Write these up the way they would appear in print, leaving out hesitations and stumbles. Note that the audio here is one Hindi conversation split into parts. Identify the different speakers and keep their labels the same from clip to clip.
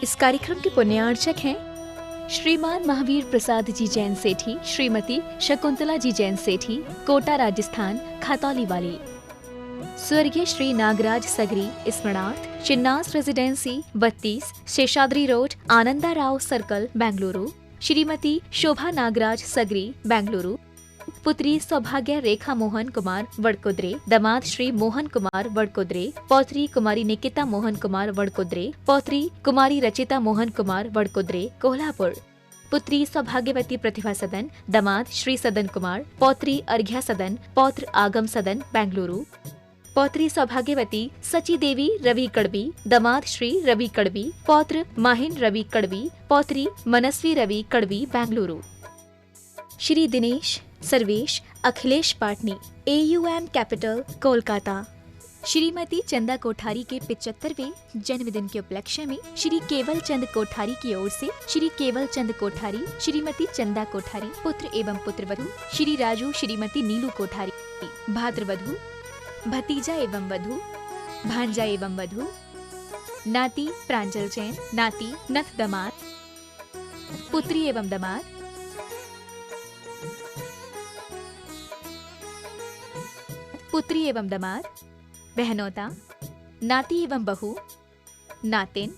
Speaker 1: इस कार्यक्रम के पुण्यार्चक हैं श्रीमान महावीर प्रसाद जी जैन सेठी, श्रीमती शकुंतला जी जैन सेठी, कोटा राजस्थान, खातौली वाली। स्वर्गीय श्री नागराज सगरी स्मरणार्थ, Chinnas residency 32, Seshadri road, Ananda Rao circle, Bengaluru. Shrimati Shobha Nagaraj Sagari, Bengaluru. पुत्री सौभाग्य रेखा मोहन कुमार वडकुद्रे, दामाद श्री मोहन कुमार वडकुद्रे, पौत्री कुमारी निकिता मोहन कुमार वडकुद्रे, पौत्री कुमारी रचिता मोहन कुमार वडकुद्रे, कोल्हापुर। पुत्री सौभाग्यवती प्रतिभा सदन, दामाद श्री सदन कुमार, पौत्री अर्घ्या सदन, पौत्र आगम सदन, बेंगलुरु। पौत्री सौभाग्यवती सची देवी रवि कड़बी, दामाद श्री रवि कड़बी, पौत्र माहिन रवि कड़बी, पौत्री मनस्वी रवि कड़बी, बेंगलुरु। Shri Dinesh Sarvesh Akhilesh Patni, AUM capital, Kolkata. श्रीमती चंदा कोठारी के 75वें जन्मदिन के उपलक्ष्य में श्री केवल चंद कोठारी की ओर से श्री केवल चंद कोठारी, श्रीमती चंदा कोठारी, पुत्र एवं पुत्रवधू श्री राजू श्रीमती नीलू कोठारी, भाद्रवधू भतीजा एवं वधू, भांजा एवं वधू, नाती प्रांजल जैन, नाती नथ दामाद, पुत्री एवं दामाद, पुत्री एवं दामाद, बहनोता, नाती एवं बहू, नातिन,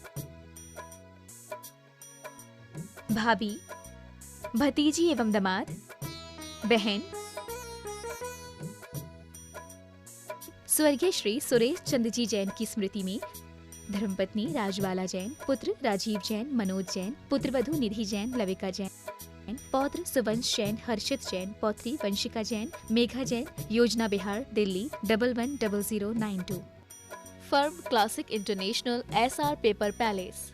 Speaker 1: भाभी, भतीजी एवं दामाद, बहन। स्वर्गीय श्री सुरेश चंद जी जैन की स्मृति में धर्मपत्नी राजबाला जैन, पुत्र राजीव जैन, मनोज जैन, पुत्रवधू निधि जैन, लविका जैन, पौत्र सुवंश जैन, हर्षित जैन, पौत्री वंशिका जैन, मेघा जैन, योजना Bihar, Delhi 110092। Firm classic international, SR paper palace.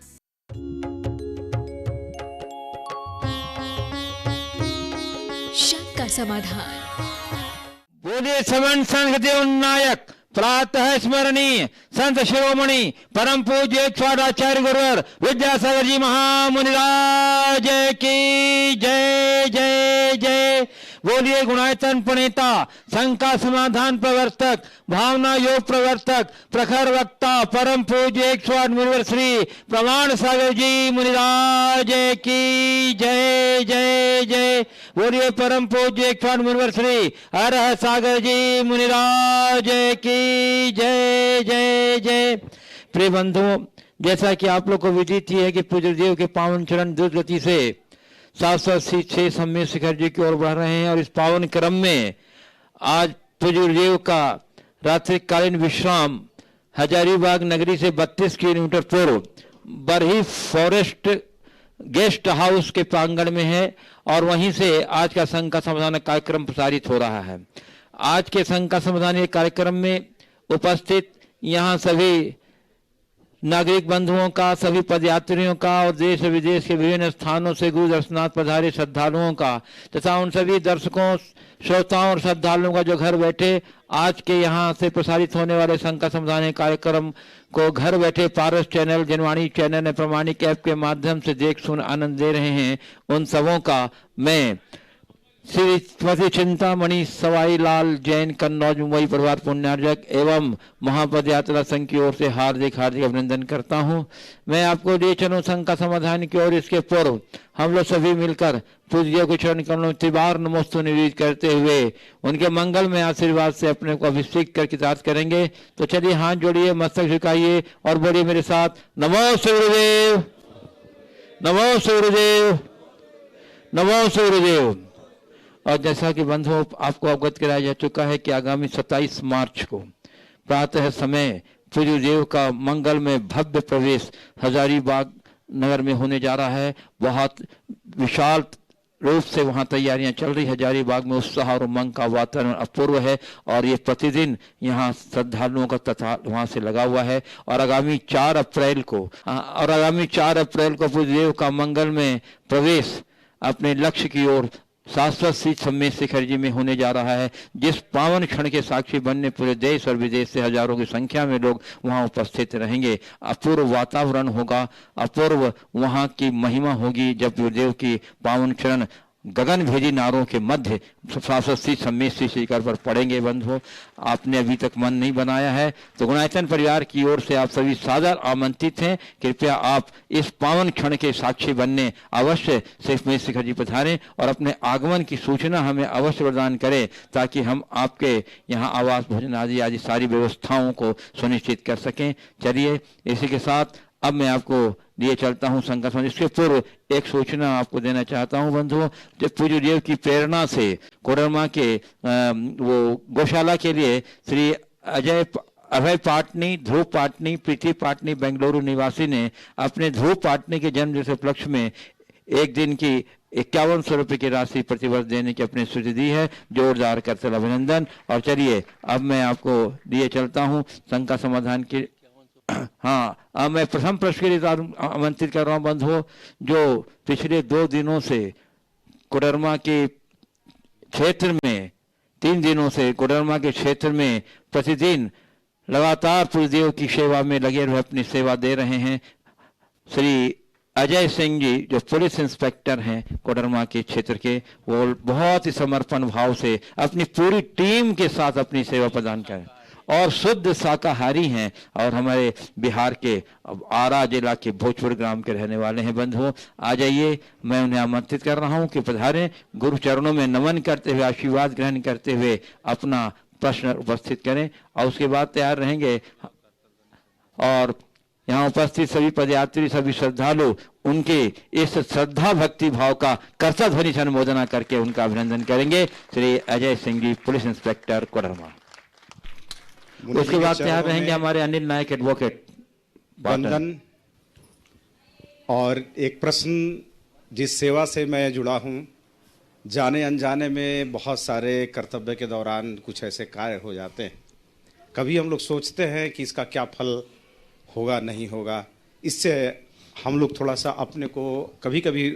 Speaker 1: शंका समाधान।
Speaker 2: बोलिए समन संघ देव नायक प्रातः स्मरणीय संत शिरोमणि परम पूज्य स्वादाचार्य गुरुवर विद्यासागर जी महामुनिराज की जय जय जय। बोलिए गुणायतन प्रणेता, शंका समाधान प्रवर्तक, भावना योग प्रवर्तक, प्रखर वक्ता, परम पूज्य 108 मुनिवर श्री प्रमाण सागर जी मुनिराज की जय जय जय। बोलिए परम पूज्य 108 मुनिवर श्री हर सागर जी मुनिराज की जय जय जय। प्रिय बंधुओं, जैसा कि आप लोग को विदित ही है कि पूज्य देव के पावन चरण द्रुत गति से 786 सम्य शिखर जी की ओर बढ़ रहे हैं और इस पावन क्रम में आज पूज्य देव का रात्रिकालीन विश्राम हजारीबाग नगरी से 32 किलोमीटर पूर्व बरही फॉरेस्ट गेस्ट हाउस के प्रांगण में है और वहीं से आज का संघ का समाधान कार्यक्रम प्रसारित हो रहा है। आज के संघ का समाधान कार्यक्रम में उपस्थित यहाँ सभी नागरिक बंधुओं का, सभी पदयात्रियों का और देश विदेश के विभिन्न स्थानों से गुरु दर्शनार्थ पधारे श्रद्धालुओं का तथा उन सभी दर्शकों, श्रोताओं और श्रद्धालुओं का जो घर बैठे आज के यहाँ से प्रसारित होने वाले संघ का समाधान कार्यक्रम को घर बैठे पारस चैनल, जनवाणी चैनल, प्रमाणिक ऐप के माध्यम से देख सुन आनंद ले रहे हैं, उन सबों का मैं श्रीमती चिंतामणि सवाई लाल जैन कन्नौज मुंबई परिवार पुण्यार्जक एवं महापद यात्रा संघ की ओर से हार्दिक हार्दिक अभिनंदन करता हूं। मैं आपको ले चलूं संघ का समाधान की ओर। इसके पूर्व हम लोग सभी मिलकर पूज्य के चरण कमलों त्रिबार नमोस्तु निवेदित करते हुए उनके मंगल में आशीर्वाद से अपने को अभिषेक कर कृतार्थ करेंगे। तो चलिए हाथ जोड़िए, मस्तक झुकाइए और बोलिए मेरे साथ, नमो सूर्यदेव, नमो सूर्यदेव, नमो सूर्यदेव। और जैसा कि बंधुओं आपको अवगत कराया जा चुका है कि आगामी 27 मार्च को प्रातः समय पूज्य देव का मंगल में भव्य प्रवेश हजारीबाग नगर में होने जा रहा है। बहुत विशाल रूप से वहां तैयारियां चल रही। हजारीबाग में उत्साह और उमंग का वातावरण अपूर्व है और ये प्रतिदिन यहाँ श्रद्धालुओं का तथा वहां से लगा हुआ है। और आगामी 4 अप्रैल को पूज्य देव का मंगल में प्रवेश अपने लक्ष्य की ओर शाश्वत शीत सम्मेद शिखर जी में होने जा रहा है, जिस पावन क्षण के साक्षी बनने पूरे देश और विदेश से हजारों की संख्या में लोग वहां उपस्थित रहेंगे। अपूर्व वातावरण होगा, अपूर्व वहां की महिमा होगी जब गुरुदेव की पावन चरण गगनभेदी नारों के मध्य शाश्वती सम्मिश्री शिखर पर पड़ेंगे। बंधुओं, आपने अभी तक मन नहीं बनाया है तो गुणायतन परिवार की ओर से आप सभी सादर आमंत्रित हैं। कृपया आप इस पावन क्षण के साक्षी बनने अवश्य शेष महेश शिखर जी पधारें और अपने आगमन की सूचना हमें अवश्य प्रदान करें, ताकि हम आपके यहाँ आवास, भोजन आदि सारी व्यवस्थाओं को सुनिश्चित कर सकें। चलिए, इसी के साथ अब मैं आपको लिए चलता हूँ संकल्प। इसके पूर्व एक सूचना आपको देना चाहता हूँ बंधुओं। जब पूज्य देव की प्रेरणा से कोडरमा के वो गौशाला के लिए श्री अभय पाटनी, ध्रुव पाटनी, प्रीति पाटनी बेंगलुरु निवासी ने अपने ध्रुव पाटनी के जन्म दिवस उपलक्ष्य में एक दिन की 5100 रुपये की राशि प्रतिवर्ष देने की अपनी स्वीकृति दी है। जोरदार करतल अभिनंदन। और चलिए, अब मैं आपको लिए चलता हूँ शंका समाधान की। हाँ, अब मैं प्रथम प्रश्न के लिए आमंत्रित कर रहा हूँ बंधुओं। जो पिछले 2 दिनों से कोडरमा के क्षेत्र में, 3 दिनों से कोडरमा के क्षेत्र में प्रतिदिन लगातार पुरदेव की सेवा में लगे हुए अपनी सेवा दे रहे हैं श्री अजय सिंह जी, जो पुलिस इंस्पेक्टर हैं कोडरमा के क्षेत्र के, वो बहुत ही समर्पण भाव से अपनी पूरी टीम के साथ अपनी सेवा प्रदान करें और शुद्ध शाकाहारी हैं और हमारे बिहार के आरा जिला के भोजपुर ग्राम के रहने वाले हैं। बंधुओं, आ जाइए, मैं उन्हें आमंत्रित कर रहा हूं कि पधारें। गुरु चरणों में नमन करते हुए, आशीर्वाद ग्रहण करते हुए अपना प्रश्न उपस्थित करें और उसके बाद तैयार रहेंगे। और यहाँ उपस्थित सभी पदयात्री, सभी श्रद्धालु उनके इस श्रद्धा भक्ति भाव का कर्ता ध्वनि से अनुमोदना करके उनका अभिनंदन करेंगे। Shri Ajay Singh ji, police inspector Koderma. उसके बाद तैयार रहेंगे हमारे अनिल नायक एडवोकेट।
Speaker 3: वंदन। और एक प्रश्न, जिस सेवा से मैं जुड़ा हूँ, जाने अनजाने में बहुत सारे कर्तव्य के दौरान कुछ ऐसे कार्य हो जाते हैं। कभी हम लोग सोचते हैं कि इसका क्या फल होगा, नहीं होगा। इससे हम लोग थोड़ा सा अपने को कभी कभी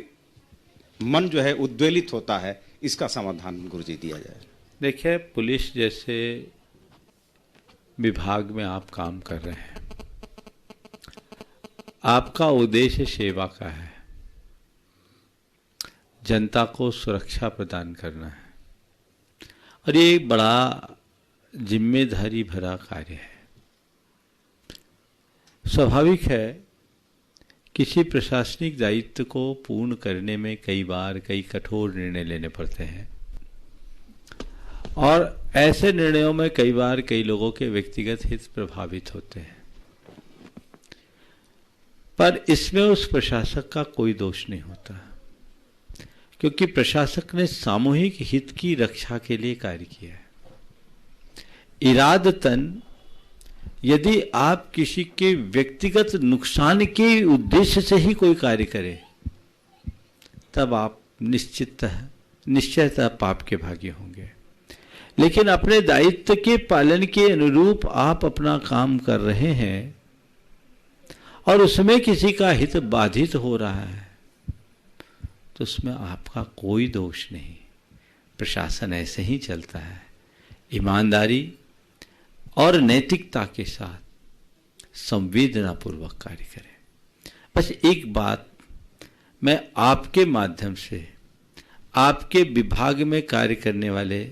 Speaker 3: मन जो है उद्वेलित होता है। इसका समाधान गुरुजी दिया जाए।
Speaker 4: देखिए, पुलिस जैसे विभाग में आप काम कर रहे हैं, आपका उद्देश्य सेवा का है, जनता को सुरक्षा प्रदान करना है और ये एक बड़ा जिम्मेदारी भरा कार्य है। स्वाभाविक है, किसी प्रशासनिक दायित्व को पूर्ण करने में कई बार कई कठोर निर्णय लेने पड़ते हैं और ऐसे निर्णयों में कई बार कई लोगों के व्यक्तिगत हित प्रभावित होते हैं, पर इसमें उस प्रशासक का कोई दोष नहीं होता, क्योंकि प्रशासक ने सामूहिक हित की रक्षा के लिए कार्य किया है। इरादतन यदि आप किसी के व्यक्तिगत नुकसान के उद्देश्य से ही कोई कार्य करें, तब आप निश्चयतः पाप के भागी होंगे। लेकिन अपने दायित्व के पालन के अनुरूप आप अपना काम कर रहे हैं और उसमें किसी का हित बाधित हो रहा है, तो उसमें आपका कोई दोष नहीं। प्रशासन ऐसे ही चलता है, ईमानदारी और नैतिकता के साथ संवेदनापूर्वक कार्य करें। बस एक बात मैं आपके माध्यम से आपके विभाग में कार्य करने वाले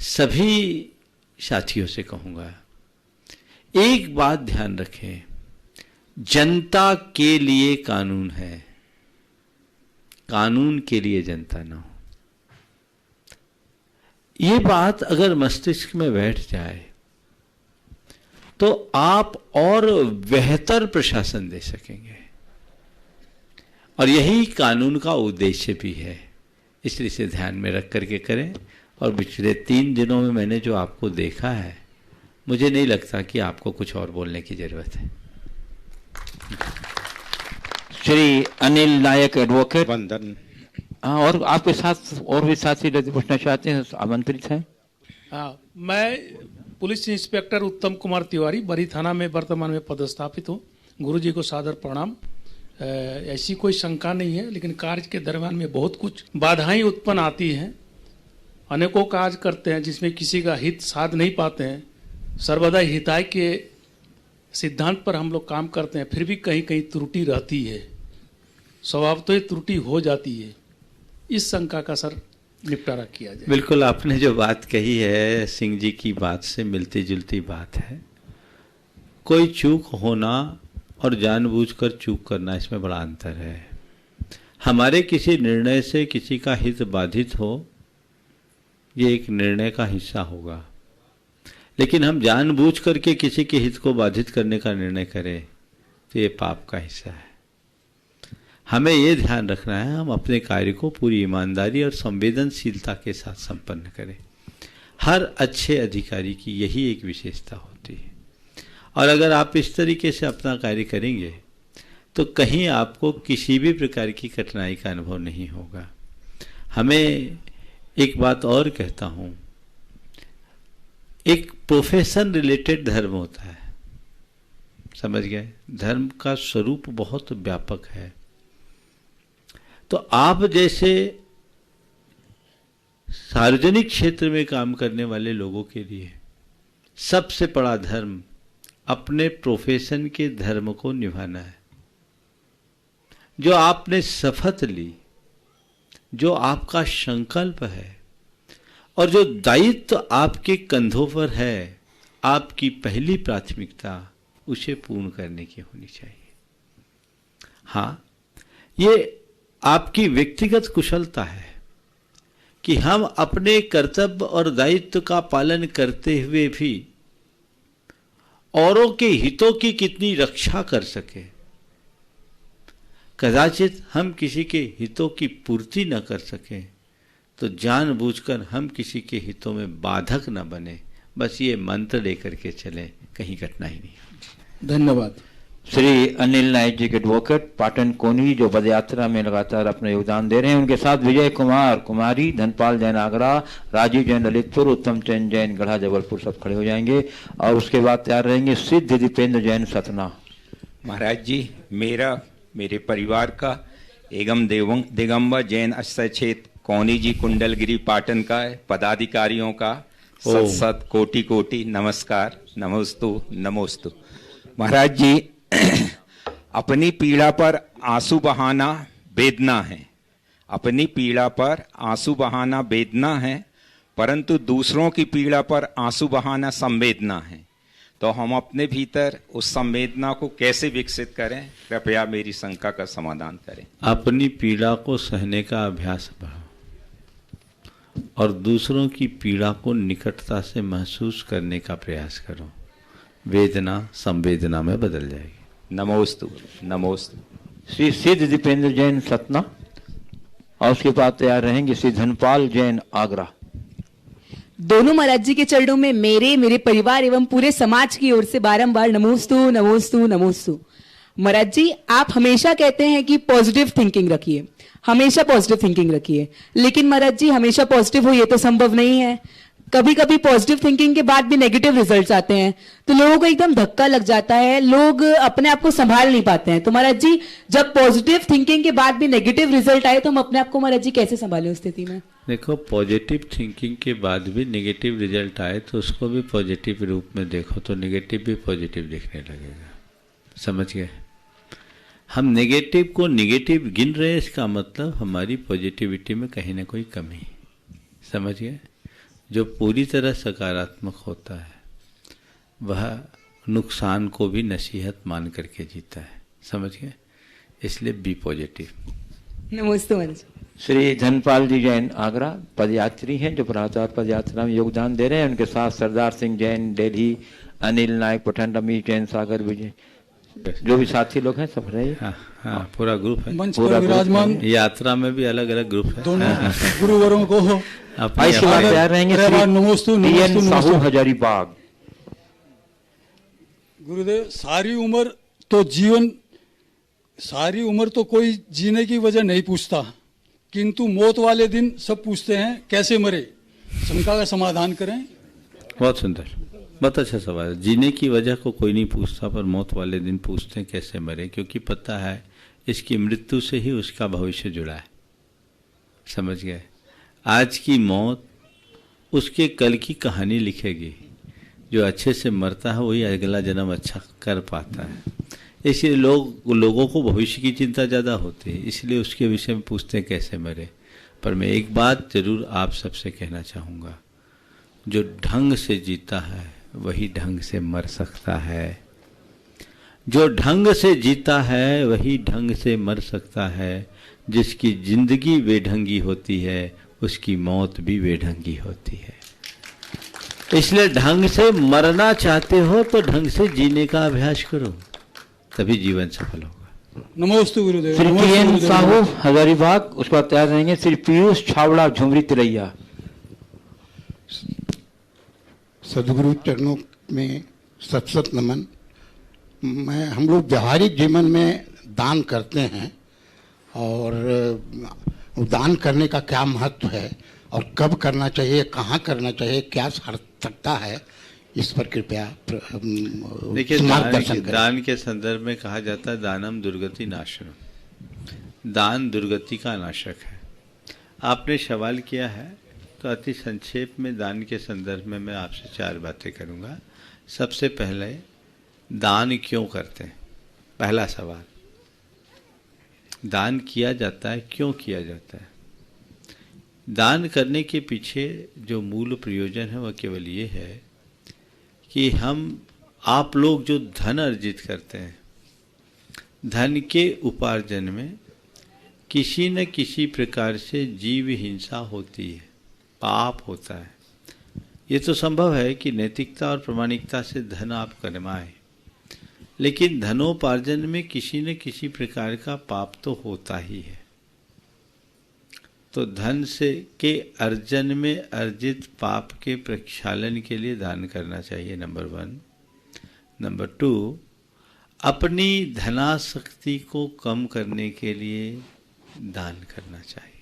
Speaker 4: सभी साथियों से कहूँगा, एक बात ध्यान रखें, जनता के लिए कानून है, कानून के लिए जनता ना हो। ये बात अगर मस्तिष्क में बैठ जाए तो आप और बेहतर प्रशासन दे सकेंगे, और यही कानून का उद्देश्य भी है। इसलिए इसे ध्यान में रख करके करें। और पिछले 3 दिनों में मैंने जो आपको देखा है, मुझे नहीं लगता कि आपको कुछ और बोलने की जरूरत है।
Speaker 2: श्री अनिल नायक एडवोकेट।
Speaker 3: वंदन।
Speaker 2: हाँ, और आपके साथ और भी साथी यदि पूछना चाहते हैं, आमंत्रित हैं।
Speaker 5: हाँ, मैं पुलिस इंस्पेक्टर उत्तम कुमार तिवारी, बरी थाना में वर्तमान में पदस्थापित हूँ। गुरुजी को सादर प्रणाम। ऐसी कोई शंका नहीं है, लेकिन कार्य के दरम्यान में बहुत कुछ बाधाएं उत्पन्न आती हैं। अनेकों कार्य करते हैं जिसमें किसी का हित साध नहीं पाते हैं। सर्वदा हिताय के सिद्धांत पर हम लोग काम करते हैं, फिर भी कहीं कहीं त्रुटि रहती है। स्वभाव तो ये त्रुटि हो जाती है, इस शंका का सर निपटारा किया जाए।
Speaker 4: बिल्कुल, आपने जो बात कही है सिंह जी की बात से मिलती जुलती बात है। कोई चूक होना और जानबूझकर चूक करना, इसमें बड़ा अंतर है। हमारे किसी निर्णय से किसी का हित बाधित हो, ये एक निर्णय का हिस्सा होगा, लेकिन हम जानबूझ करके किसी के हित को बाधित करने का निर्णय करें तो ये पाप का हिस्सा है। हमें ये ध्यान रखना है हम अपने कार्य को पूरी ईमानदारी और संवेदनशीलता के साथ संपन्न करें। हर अच्छे अधिकारी की यही एक विशेषता होती है, और अगर आप इस तरीके से अपना कार्य करेंगे तो कहीं आपको किसी भी प्रकार की कठिनाई का अनुभव नहीं होगा। हमें एक बात और कहता हूँ, एक प्रोफेशन रिलेटेड धर्म होता है, समझ गए? धर्म का स्वरूप बहुत व्यापक है। तो आप जैसे सार्वजनिक क्षेत्र में काम करने वाले लोगों के लिए सबसे बड़ा धर्म अपने प्रोफेशन के धर्म को निभाना है। जो आपने शपथ ली, जो आपका संकल्प है और जो दायित्व आपके कंधों पर है, आपकी पहली प्राथमिकता उसे पूर्ण करने की होनी चाहिए। हाँ, ये आपकी व्यक्तिगत कुशलता है कि हम अपने कर्तव्य और दायित्व का पालन करते हुए भी औरों के हितों की कितनी रक्षा कर सके। कदाचित हम किसी के हितों की पूर्ति न कर सकें तो जानबूझकर हम किसी के हितों में बाधक न बने, बस ये मंत्र लेकर के चलें, कहीं कठिनाई नहीं होगी।
Speaker 6: धन्यवाद।
Speaker 2: श्री अनिल नायक जी के एडवोकेट पाटन कोनी, जो पदयात्रा में लगातार अपना योगदान दे रहे हैं। उनके साथ विजय कुमार कुमारी, धनपाल जैन आगरा, राजीव जैन ललितपुर, उत्तम चंद जैन गढ़ा जबलपुर सब खड़े हो जाएंगे, और उसके बाद तैयार रहेंगे सिद्ध दीपेंद्र जैन सतना।
Speaker 7: महाराज जी, मेरे परिवार का एवं दिगंबर जैन आश्रय क्षेत्र कौनी जी कुंडलगिरी पाटन का पदाधिकारियों का सत सत कोटि कोटि नमस्कार, नमोस्तु नमोस्तु। महाराज जी, अपनी पीड़ा पर आंसू बहाना वेदना है, अपनी पीड़ा पर आंसू बहाना वेदना है, परंतु दूसरों की पीड़ा पर आंसू बहाना संवेदना है। तो हम अपने भीतर उस संवेदना को कैसे विकसित करें, कृपया मेरी शंका का समाधान करें।
Speaker 4: अपनी पीड़ा को सहने का अभ्यास बढ़ाओ और दूसरों की पीड़ा को निकटता से महसूस करने का प्रयास करो। वेदना संवेदना में बदल जाएगी।
Speaker 7: नमोस्तु नमोस्तु।
Speaker 2: श्री सिद्ध दीपेंद्र जैन सतना, और उसके बाद तैयार रहेंगे श्री धनपाल जैन आगरा।
Speaker 8: दोनों महाराज जी के चरणों में मेरे परिवार एवं पूरे समाज की ओर से बारंबार नमोस्तु नमोस्तु नमोस्तु। महाराज जी, आप हमेशा कहते हैं कि पॉजिटिव थिंकिंग रखिए, हमेशा पॉजिटिव थिंकिंग रखिए, लेकिन महाराज जी हमेशा पॉजिटिव हो ये तो संभव नहीं है। कभी कभी पॉजिटिव थिंकिंग के बाद भी नेगेटिव रिजल्ट्स आते हैं, तो लोगों को एकदम धक्का लग जाता है, लोग अपने आप को संभाल नहीं पाते हैं। तो महाराज जी, जब पॉजिटिव थिंकिंग के बाद भी नेगेटिव रिजल्ट आए तो हम अपने आप को महाराज जी कैसे संभालें उस स्थिति में?
Speaker 4: देखो, पॉजिटिव थिंकिंग के बाद भी नेगेटिव रिजल्ट आए तो उसको भी पॉजिटिव रूप में देखो, तो नेगेटिव भी पॉजिटिव दिखने लगेगा। समझ गए? हम नेगेटिव को नेगेटिव गिन रहे हैं, इसका मतलब हमारी पॉजिटिविटी में कहीं ना कोई कमी। समझ गए? जो पूरी तरह सकारात्मक होता है वह नुकसान को भी नसीहत मान करके जीता है। समझ गए? इसलिए बी पॉजिटिव।
Speaker 8: नमस्ते महाराज।
Speaker 2: श्री धनपाल जी जैन आगरा पदयात्री हैं, जो प्रभात पदयात्रा में योगदान दे रहे हैं। उनके साथ सरदार सिंह जैन दिल्ली, अनिल नायक पठान, रमेश जैन सागर, विजय, जो भी साथी लोग हैं सब रहे।
Speaker 4: हाँ, पूरा ग्रुप है।
Speaker 6: मंच पर विराजमान
Speaker 4: यात्रा में भी अलग अलग ग्रुप है।
Speaker 6: दोनों गुरुवरों को
Speaker 2: तैयार रहेंगे साहू हजारीबाग।
Speaker 6: गुरुदेव, सारी उम्र तो कोई जीने की वजह नहीं पूछता, किंतु मौत वाले दिन सब पूछते हैं कैसे मरे। शंका का समाधान करें।
Speaker 4: बहुत सुंदर, बहुत अच्छा सवाल। जीने की वजह को कोई नहीं पूछता, पर मौत वाले दिन पूछते हैं कैसे मरे, क्योंकि पता है इसकी मृत्यु से ही उसका भविष्य जुड़ा है। समझ गए? आज की मौत उसके कल की कहानी लिखेगी। जो अच्छे से मरता है वही अगला जन्म अच्छा कर पाता है। इसलिए लोगों को भविष्य की चिंता ज़्यादा होती है, इसलिए उसके विषय में पूछते हैं कैसे मरे। पर मैं एक बात जरूर आप सबसे कहना चाहूँगा, जो ढंग से जीता है वही ढंग से मर सकता है। जो ढंग से जीता है वही ढंग से मर सकता है। जिसकी जिंदगी बेढंगी होती है उसकी मौत भी बेढंगी होती है। इसलिए ढंग से मरना चाहते हो तो ढंग से जीने का अभ्यास करो, तभी जीवन सफल होगा।
Speaker 6: नमोस्तु गुरुदेव।
Speaker 2: श्री
Speaker 6: नमोस्तु
Speaker 2: पीएन
Speaker 6: गुरुदेव।
Speaker 2: साहू हजारीबाग, उसके बाद तैयार रहेंगे श्री पीयूष छावड़ा झुमरी तिलैया।
Speaker 9: सदगुरु चरणों में सत सत नमन। हम लोग व्यवहारिक जीवन में दान करते हैं और दान करने का क्या महत्व है और कब करना चाहिए, कहाँ करना चाहिए, क्या सार्थकता है, इस पर कृपया
Speaker 4: देखिए,
Speaker 9: मार्गदर्शन करें।
Speaker 4: दान के संदर्भ में कहा जाता है दानम दुर्गति नाशनम। दान दुर्गति का नाशक है। आपने सवाल किया है तो अति संक्षेप में दान के संदर्भ में मैं आपसे 4 बातें करूंगा। सबसे पहले, दान क्यों करते हैं? पहला सवाल, दान किया जाता है, क्यों किया जाता है? दान करने के पीछे जो मूल प्रयोजन है वह केवल ये है कि आप लोग जो धन अर्जित करते हैं, धन के उपार्जन में किसी न किसी प्रकार से जीव हिंसा होती है, पाप होता है। ये तो संभव है कि नैतिकता और प्रामाणिकता से धन आप कमाएं, लेकिन धनोपार्जन में किसी न किसी प्रकार का पाप तो होता ही है। तो धन से के अर्जन में अर्जित पाप के प्रक्षालन के लिए दान करना चाहिए, नंबर 1। नंबर 2, अपनी धनासक्ति को कम करने के लिए दान करना चाहिए।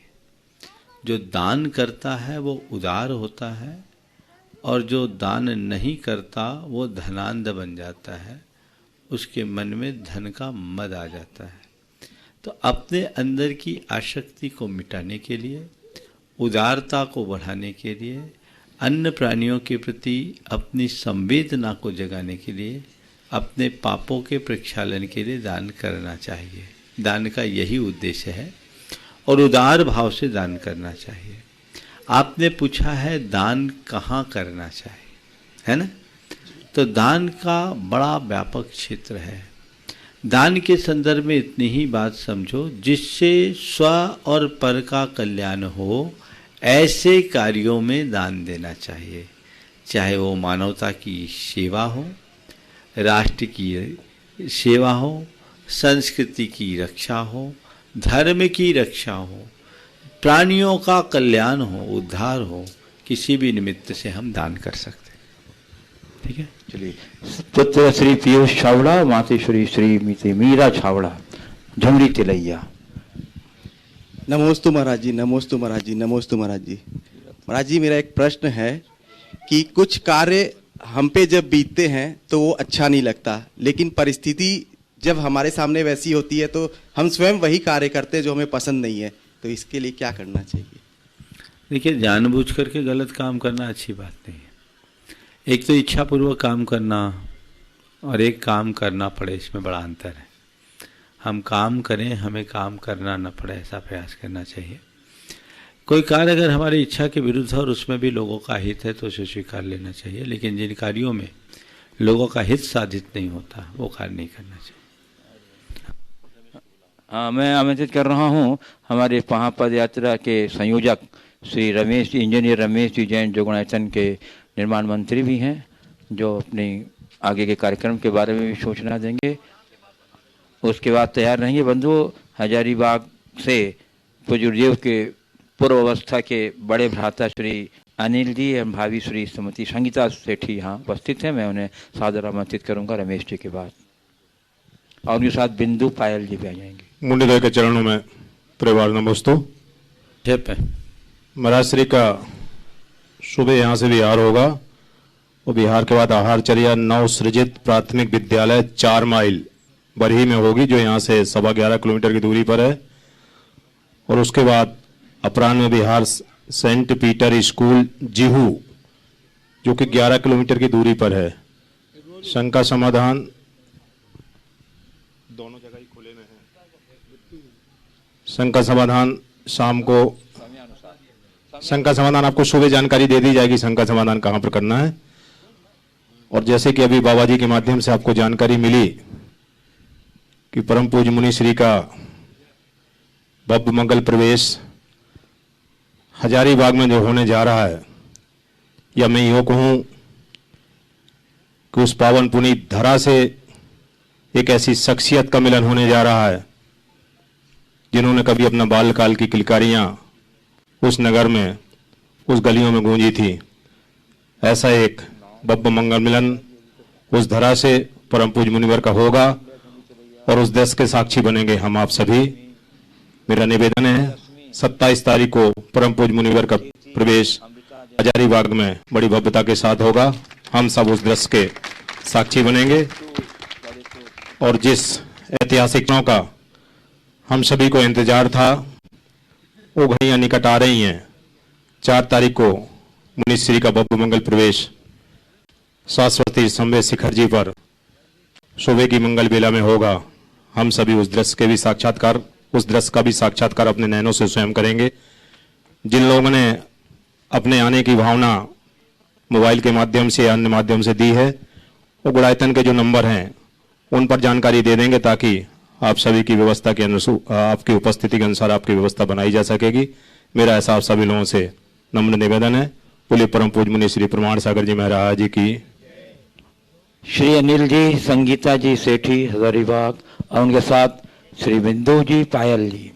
Speaker 4: जो दान करता है वो उदार होता है और जो दान नहीं करता वो धनांध बन जाता है, उसके मन में धन का मद आ जाता है। तो अपने अंदर की आसक्ति को मिटाने के लिए, उदारता को बढ़ाने के लिए, अन्य प्राणियों के प्रति अपनी संवेदना को जगाने के लिए, अपने पापों के प्रक्षालन के लिए दान करना चाहिए। दान का यही उद्देश्य है और उदार भाव से दान करना चाहिए। आपने पूछा है दान कहाँ करना चाहिए, है ना? तो दान का बड़ा व्यापक क्षेत्र है। दान के संदर्भ में इतनी ही बात समझो, जिससे स्व और पर का कल्याण हो, ऐसे कार्यों में दान देना चाहिए। चाहे वो मानवता की सेवा हो, राष्ट्र की सेवा हो, संस्कृति की रक्षा हो, धर्म की रक्षा हो, प्राणियों का कल्याण हो, उद्धार हो, किसी भी निमित्त से हम दान कर सकते हैं। ठीक है,
Speaker 2: चलिए। पुत्र श्री पीयूष छावड़ा, मातेश्वरी श्रीमती मीरा छावड़ा झुमरी तिलैया।
Speaker 10: नमोस्तु महाराज जी, नमोस्तु महाराज जी, नमोस्तु महाराज जी। महाराज जी, मेरा एक प्रश्न है कि कुछ कार्य हम पे जब बीतते हैं तो वो अच्छा नहीं लगता, लेकिन परिस्थिति जब हमारे सामने वैसी होती है तो हम स्वयं वही कार्य करते हैं जो हमें पसंद नहीं है। तो इसके लिए क्या करना चाहिए?
Speaker 4: देखिए, जानबूझ करके गलत काम करना अच्छी बात नहीं है। एक तो इच्छापूर्वक काम करना और एक काम करना पड़े, इसमें बड़ा अंतर है। हम काम करें, हमें काम करना न पड़े, ऐसा प्रयास करना चाहिए। कोई कार्य अगर हमारी इच्छा के विरुद्ध है और उसमें भी लोगों का हित है तो उसे स्वीकार लेना चाहिए, लेकिन जिन कार्यों में लोगों का हित साधित नहीं होता वो कार्य नहीं करना चाहिए।
Speaker 2: हाँ, मैं आमंत्रित कर रहा हूँ हमारे महापद यात्रा के संयोजक श्री रमेश, इंजीनियर रमेश जी जैन, जो गुणायतन के निर्माण मंत्री भी हैं, जो अपनी आगे के कार्यक्रम के बारे में भी सूचना देंगे। उसके बाद तैयार रहेंगे बंधु हजारीबाग से पूज्य गुरुदेव के पूर्व अवस्था के बड़े भ्राता श्री अनिल जी एवं भाभी श्री श्रीमती संगीता सेठी यहाँ उपस्थित हैं। मैं उन्हें सादर आमंत्रित करूँगा रमेश जी के बाद, और उनके साथ बिंदु पायल जी भी आ जाएंगे।
Speaker 11: मुंडीदेव के चरणों में परिवार नमोस्तु। महाराज श्री का सुबह यहाँ से विहार होगा और बिहार के बाद आहारचर्या नव सृजित प्राथमिक विद्यालय 4 माइल बरही में होगी, जो यहाँ से 11.25 किलोमीटर की दूरी पर है। और उसके बाद अपराह्न में बिहार सेंट पीटर स्कूल जीहू, जो कि 11 किलोमीटर की दूरी पर है। शंका समाधान दोनों जगह ही खुले में है। शंका समाधान शाम को शंका समाधान आपको सुबह जानकारी दे दी जाएगी, शंका समाधान कहाँ पर करना है। और जैसे कि अभी बाबा जी के माध्यम से आपको जानकारी मिली कि परम पूज्य मुनि श्री का भव्य मंगल प्रवेश हजारीबाग में जो होने जा रहा है, या मैं यूँ कहूँ कि उस पावन पुनीत धरा से एक ऐसी शख्सियत का मिलन होने जा रहा है जिन्होंने कभी अपना बालकाल की किलकारियां उस नगर में, उस गलियों में गूंजी थी। ऐसा एक भव्य मंगल मिलन उस धरा से परम पूज्य मुनिवर का होगा और उस देश के साक्षी बनेंगे हम आप सभी। मेरा निवेदन है 27 तारीख को परम पूज्य मुनिवर का प्रवेश हजारीबाग में बड़ी भव्यता के साथ होगा। हम सब उस दृश्य के साक्षी बनेंगे और जिस ऐतिहासिक क्षणों का हम सभी को इंतजार था वो घड़ियां निकट आ रही हैं। 4 तारीख को मुनि श्री का भव्य मंगल प्रवेश शाश्वती संवेद शिखर जी पर सुबह की मंगल बेला में होगा। हम सभी उस दृश्य का भी साक्षात्कार अपने नैनों से स्वयं करेंगे। जिन लोगों ने अपने आने की भावना मोबाइल के माध्यम से या अन्य माध्यम से दी है, वो गुड़ायतन के जो नंबर हैं उन पर जानकारी दे देंगे ताकि आप सभी की व्यवस्था के अनुसार, आपकी उपस्थिति के अनुसार आपकी व्यवस्था बनाई जा सकेगी। मेरा ऐसा आप सभी लोगों से नम्र निवेदन है। बोलिए परम पूज्य मुनि श्री प्रमाण सागर जी महाराज जी की।
Speaker 2: श्री अनिल जी, संगीता जी सेठी हजारीबाग और उनके साथ श्री बिंदु जी, पायल जी,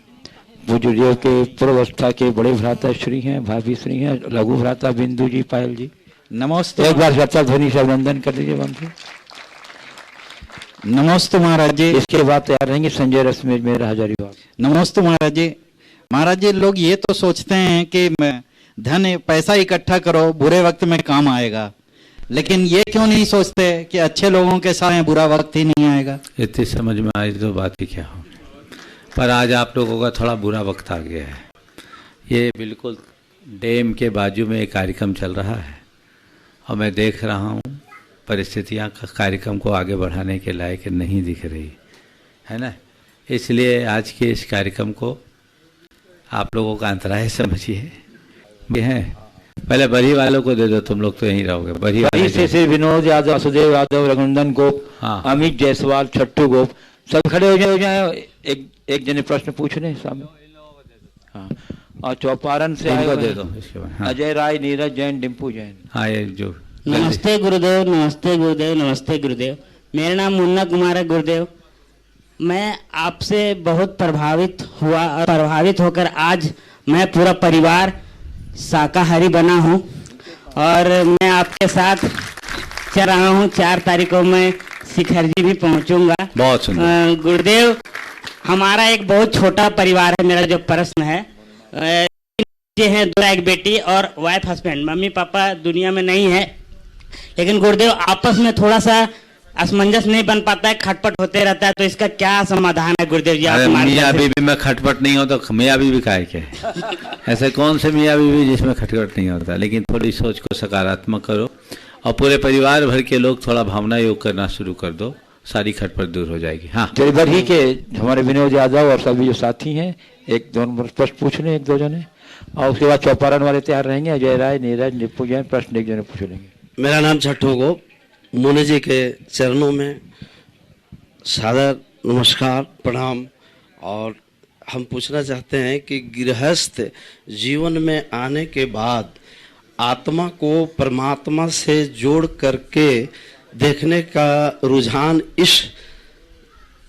Speaker 2: बुजुर्गों के पूर्वावस्था के बड़े भ्राता श्री हैं, भाभी श्री हैं, लघु भ्राता बिंदु जी, पायल जी।
Speaker 12: नमस्ते।
Speaker 2: एक बार सच्चा ध्वनि से अभिनंदन कर दीजिए वंश।
Speaker 12: नमस्ते महाराज जी।
Speaker 2: इसके बाद तैयार रहेंगे संजय रश्मि मेरा हजारीबाग।
Speaker 12: नमस्ते महाराज जी। महाराज जी, लोग ये तो सोचते हैं कि धन पैसा इकट्ठा करो, बुरे वक्त में काम आएगा, लेकिन ये क्यों नहीं सोचते कि अच्छे लोगों के साथ बुरा वक्त ही नहीं आएगा।
Speaker 4: इतनी समझ में आई तो बात ही क्या हो। पर आज आप लोगों का थोड़ा बुरा वक्त आ गया है। ये बिल्कुल डैम के बाजू में एक कार्यक्रम चल रहा है और मैं देख रहा हूँ परिस्थितियाँ कार्यक्रम को आगे बढ़ाने के लायक नहीं दिख रही है ना। इसलिए आज के इस कार्यक्रम को आप लोगों का अंतराय समझिए। ये है, पहले बरी वालों को दे दो, तुम लोग तो यहीं रहोगे। बरी
Speaker 2: से श्री विनोद यादव, वासुदेव यादव, रघुनंदन गोप,
Speaker 4: हाँ।
Speaker 2: अमित जायसवाल, छट्टू गोप, सब खड़े हो जाए। एक जने प्रश्न पूछ रहे सामने। हाँ, और चौपारण से आए
Speaker 4: दे दो इसके बाद। हाँ।
Speaker 2: अजय राय, नीरज जैन, डिम्पू जैन।
Speaker 4: हाँ, ये जो
Speaker 13: नमस्ते गुरुदेव, नमस्ते गुरुदेव, नमस्ते गुरुदेव। मेरा नाम मुन्ना कुमार है गुरुदेव। मैं आपसे बहुत प्रभावित हुआ और प्रभावित होकर आज मैं पूरा परिवार शाकाहारी बना हूँ और मैं आपके साथ चल रहा हूँ। 4 तारीख को मैं शिखर जी भी पहुँचूंगा।
Speaker 4: बहुत सुंदर।
Speaker 13: गुरुदेव, हमारा एक बहुत छोटा परिवार है। मेरा जो प्रश्न है, ये हैं 2 एक बेटी और वाइफ हस्बैंड, मम्मी पापा दुनिया में नहीं है, लेकिन गुरुदेव आपस में थोड़ा सा असमंजस नहीं बन पाता है, खटपट होते रहता है, तो इसका क्या समाधान है गुरुदेव जी? आप
Speaker 4: मियाँ बीवी में खटपट नहीं होता तो मियाँ बीवी काहे के? ऐसे कौन से मियाँ बीवी जिसमें खटपट नहीं होता? लेकिन थोड़ी सोच को सकारात्मक करो और पूरे परिवार भर के लोग थोड़ा भावना योग करना शुरू कर दो, सारी खटपट दूर हो जाएगी। हाँ,
Speaker 2: ही के हमारे विनोद यादव और सभी जो साथी हैं, एक दोनों प्रश्न पूछ रहे, 1-2 जने, और उसके बाद चौपारण वाले तैयार रहेंगे। अजय राय, नीरज, डिम्पू जैन, प्रश्न 1 जने पूछ लेंगे।
Speaker 14: मेरा नाम छट्टू गोप। मुनि जी के चरणों में सादर नमस्कार, प्रणाम। और हम पूछना चाहते हैं कि गृहस्थ जीवन में आने के बाद आत्मा को परमात्मा से जोड़ करके देखने का रुझान इस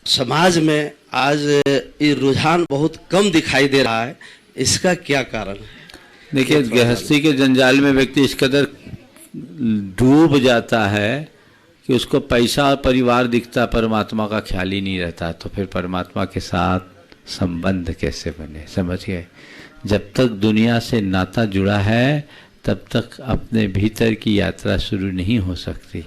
Speaker 14: समाज में आज ये रुझान बहुत कम दिखाई दे रहा है, इसका क्या कारण है?
Speaker 4: देखिए, गृहस्थी के जंजाल में व्यक्ति इस कदर डूब जाता है कि उसको पैसा और परिवार दिखता, परमात्मा का ख्याल ही नहीं रहता। तो फिर परमात्मा के साथ संबंध कैसे बने? समझ गए? जब तक दुनिया से नाता जुड़ा है तब तक अपने भीतर की यात्रा शुरू नहीं हो सकती।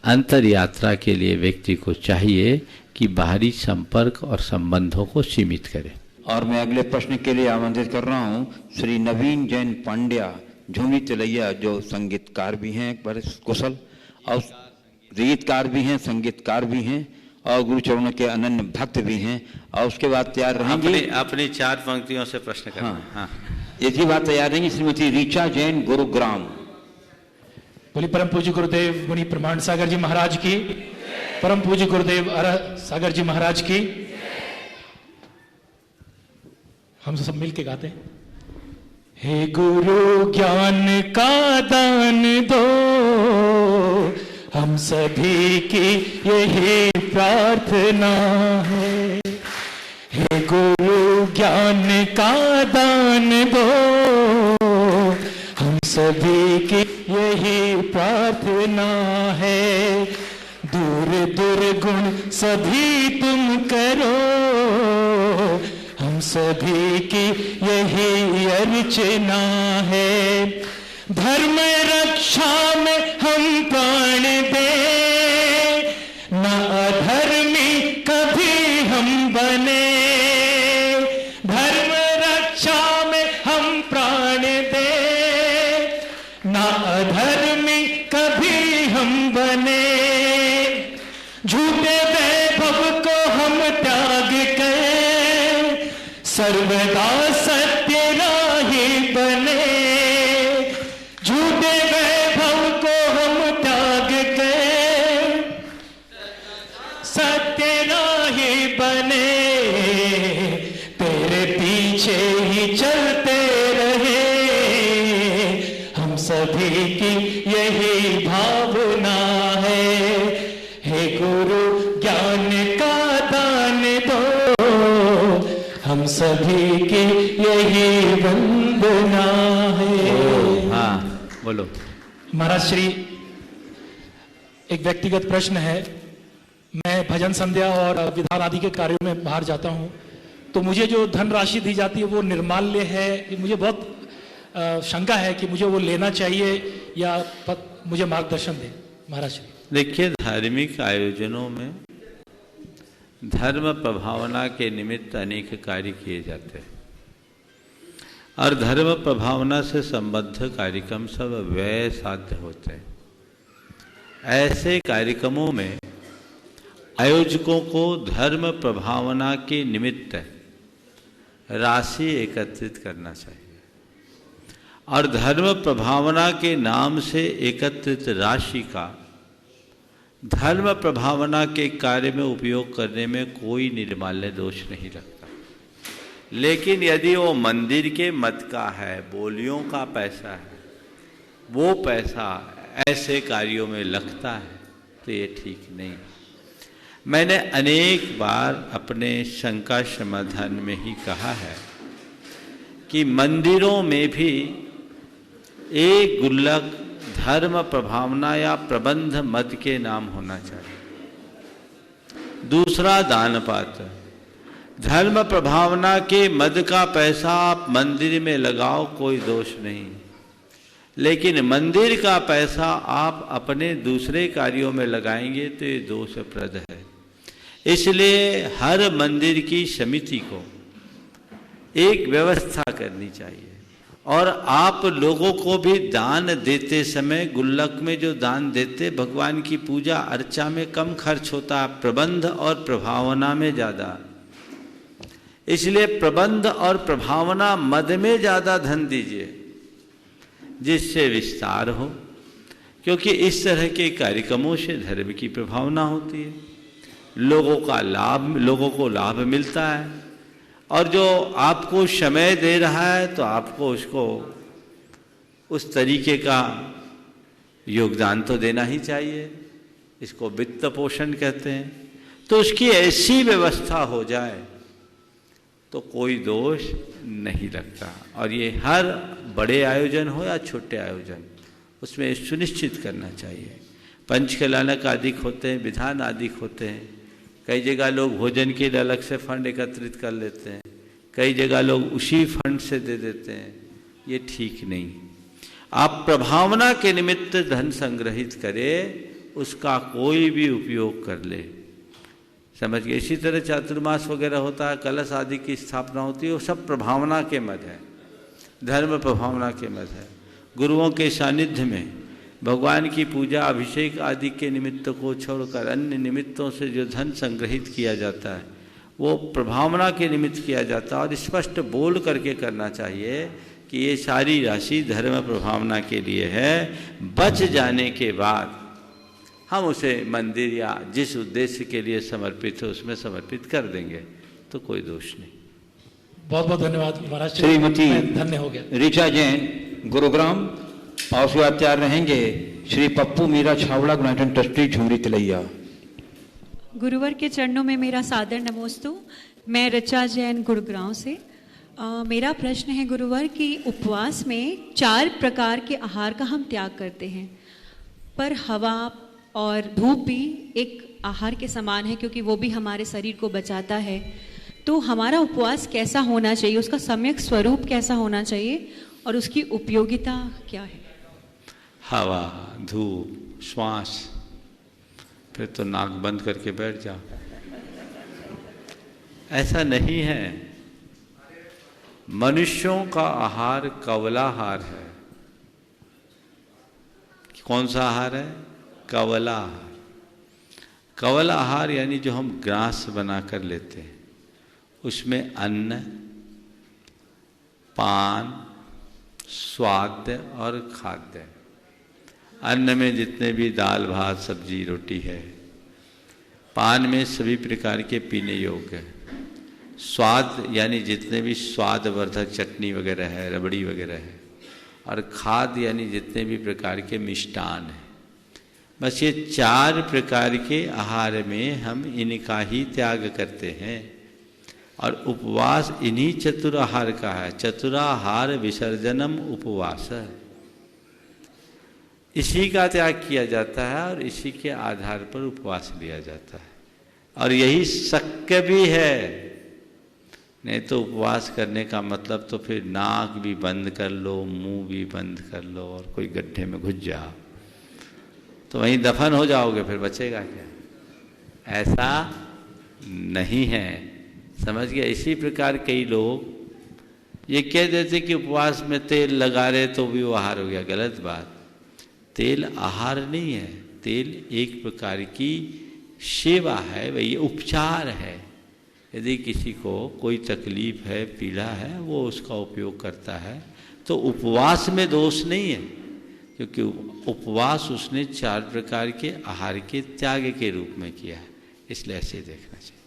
Speaker 4: अंतर यात्रा के लिए व्यक्ति को चाहिए कि बाहरी संपर्क और संबंधों को सीमित करे।
Speaker 2: और मैं अगले प्रश्न के लिए आमंत्रित कर रहा हूँ श्री नवीन जैन पांड्या, झूमी तिलैया, जो संगीतकार भी हैं, बड़े कुशल और गीतकार भी हैं, संगीतकार भी हैं और गुरुचरणों के अनन्य भक्त भी हैं। और उसके बाद तैयार रहेंगे
Speaker 4: अपनी 4 पंक्तियों से प्रश्न करना। हाँ, हाँ।
Speaker 2: यजीवा तैयार रहेंगी श्रीमती ऋचा जैन, गुरुग्राम।
Speaker 5: बोली परम पूज्य गुरुदेव मुनि प्रमाण सागर जी महाराज की, परम पूज्य गुरुदेव अर सागर जी महाराज की। हम सब मिलके गाते हैं। हे गुरु ज्ञान का दान दो, हम सभी की यही प्रार्थना है। हे गुरु ज्ञान का दान दो, हम सभी की यही प्रार्थना है। दूर दुर्गुण सभी तुम करो, हम सभी की यही अर्चना है। धर्म रक्षा में हम प्राण दे, न अधर्मी कभी हम बने। धर्म रक्षा में हम प्राण दे, न अधर्मी कभी हम बने। झूठे वैभव को हम त्याग कर, सर्वदा सत्य राही बने। झूठे वैभव को हम त्याग कर, सत्य राही बने। तेरे पीछे ही चलते रहे, हम सभी की यही भावना है। हे गुरु ज्ञान का दान दो, हम सभी की यही वंदना है।
Speaker 4: हाँ बोलो।
Speaker 5: महाराज श्री, एक व्यक्तिगत प्रश्न है। मैं भजन संध्या और विधान आदि के कार्यों में बाहर जाता हूँ, तो मुझे जो धनराशि दी जाती है वो निर्माल्य है। मुझे बहुत शंका है कि मुझे वो लेना चाहिए या मुझे मार्गदर्शन दें महाराज श्री।
Speaker 4: देखिए, धार्मिक आयोजनों में धर्म प्रभावना के निमित्त अनेक कार्य किए जाते हैं और धर्म प्रभावना से संबद्ध कार्यक्रम सब व्यय साध्य होते हैं। ऐसे कार्यक्रमों में आयोजकों को धर्म प्रभावना के निमित्त राशि एकत्रित करना चाहिए और धर्म प्रभावना के नाम से एकत्रित राशि का धर्म प्रभावना के कार्य में उपयोग करने में कोई निर्माल्य दोष नहीं लगता। लेकिन यदि वो मंदिर के मत का है, बोलियों का पैसा है, वो पैसा ऐसे कार्यों में लगता है तो ये ठीक नहीं। मैंने अनेक बार अपने शंका समाधान में ही कहा है कि मंदिरों में भी एक गुल्लक धर्म प्रभावना या प्रबंध मत के नाम होना चाहिए। दूसरा दान पात्र, धर्म प्रभावना के मद का पैसा आप मंदिर में लगाओ, कोई दोष नहीं, लेकिन मंदिर का पैसा आप अपने दूसरे कार्यों में लगाएंगे तो ये दोषप्रद है। इसलिए हर मंदिर की समिति को एक व्यवस्था करनी चाहिए और आप लोगों को भी दान देते समय गुल्लक में जो दान देते, भगवान की पूजा अर्चा में कम खर्च होता है, प्रबंध और प्रभावना में ज़्यादा। इसलिए प्रबंध और प्रभावना मद में ज़्यादा धन दीजिए जिससे विस्तार हो, क्योंकि इस तरह के कार्यक्रमों से धर्म की प्रभावना होती है, लोगों को लाभ मिलता है और जो आपको समय दे रहा है तो आपको उसको उस तरीके का योगदान तो देना ही चाहिए। इसको वित्त पोषण कहते हैं। तो उसकी ऐसी व्यवस्था हो जाए तो कोई दोष नहीं लगता। और ये हर बड़े आयोजन हो या छोटे आयोजन, उसमें सुनिश्चित करना चाहिए। पंचकलानक आदि होते हैं, विधान आदि होते हैं, कई जगह लोग भोजन के लिए अलग से फंड एकत्रित कर लेते हैं, कई जगह लोग उसी फंड से दे देते हैं। ये ठीक नहीं। आप प्रभावना के निमित्त धन संग्रहित करें, उसका कोई भी उपयोग कर ले, समझ गए। इसी तरह चातुर्मास वगैरह होता है, कलश आदि की स्थापना होती है, वो सब प्रभावना के मद है, धर्म प्रभावना के मद है। गुरुओं के सानिध्य में भगवान की पूजा अभिषेक आदि के निमित्त को छोड़कर अन्य निमित्तों से जो धन संग्रहित किया जाता है वो प्रभावना के निमित्त किया जाता है। और स्पष्ट बोल करके करना चाहिए कि ये सारी राशि धर्म प्रभावना के लिए है, बच जाने के बाद हम उसे मंदिर या जिस उद्देश्य के लिए समर्पित है उसमें समर्पित कर देंगे, तो कोई दोष नहीं।
Speaker 5: बहुत बहुत धन्यवाद महाराज।
Speaker 2: श्रीमती
Speaker 5: धन्य हो गया।
Speaker 2: ऋचा जैन गुरुग्राम, और उसके बाद तैयार रहेंगे श्री पप्पू मीरा छावड़ा, ग्रांटन ट्रस्टी, झुमरी तिलैया।
Speaker 15: गुरुवर के चरणों में मेरा सादर नमोस्तु। मैं ऋचा जैन गुरुग्राम से। मेरा प्रश्न है गुरुवर कि उपवास में 4 प्रकार के आहार का हम त्याग करते हैं, पर हवा और धूप भी एक आहार के समान है, क्योंकि वो भी हमारे शरीर को बचाता है। तो हमारा उपवास कैसा होना चाहिए, उसका सम्यक स्वरूप कैसा होना चाहिए और उसकी उपयोगिता क्या है?
Speaker 4: हवा, धूप, श्वास, फिर तो नाक बंद करके बैठ जाओ। ऐसा नहीं है। मनुष्यों का आहार कवलाहार है। कौन सा आहार है? कवला आहार। कवल आहार यानी जो हम ग्रास बना कर लेते हैं, उसमें अन्न, पान, स्वाद्य और खाद्य। अन्न में जितने भी दाल, भात, सब्जी, रोटी है। पान में सभी प्रकार के पीने योग्य है। स्वाद यानी जितने भी स्वादवर्धक चटनी वगैरह है, रबड़ी वगैरह है। और खाद्य यानी जितने भी प्रकार के मिष्टान हैं। बस ये 4 प्रकार के आहार में हम इनका ही त्याग करते हैं। और उपवास इन्हीं चतुराहार का है। चतुराहार विसर्जनम उपवास। इसी का त्याग किया जाता है और इसी के आधार पर उपवास लिया जाता है। और यही शक्य भी है। नहीं तो उपवास करने का मतलब तो फिर नाक भी बंद कर लो, मुंह भी बंद कर लो और कोई गड्ढे में घुस जाओ, तो वहीं दफन हो जाओगे, फिर बचेगा क्या? ऐसा नहीं है, समझ गया? इसी प्रकार कई लोग ये कह देते कि उपवास में तेल लगा रहे तो भी वो आहार हो गया। गलत बात। तेल आहार नहीं है। तेल एक प्रकार की सेवा है, वही उपचार है। यदि किसी को कोई तकलीफ है, पीड़ा है, वो उसका उपयोग करता है, तो उपवास में दोष नहीं है, क्योंकि उपवास उसने 4 प्रकार के आहार के त्याग के रूप में किया है। इसलिए ऐसे देखना चाहिए।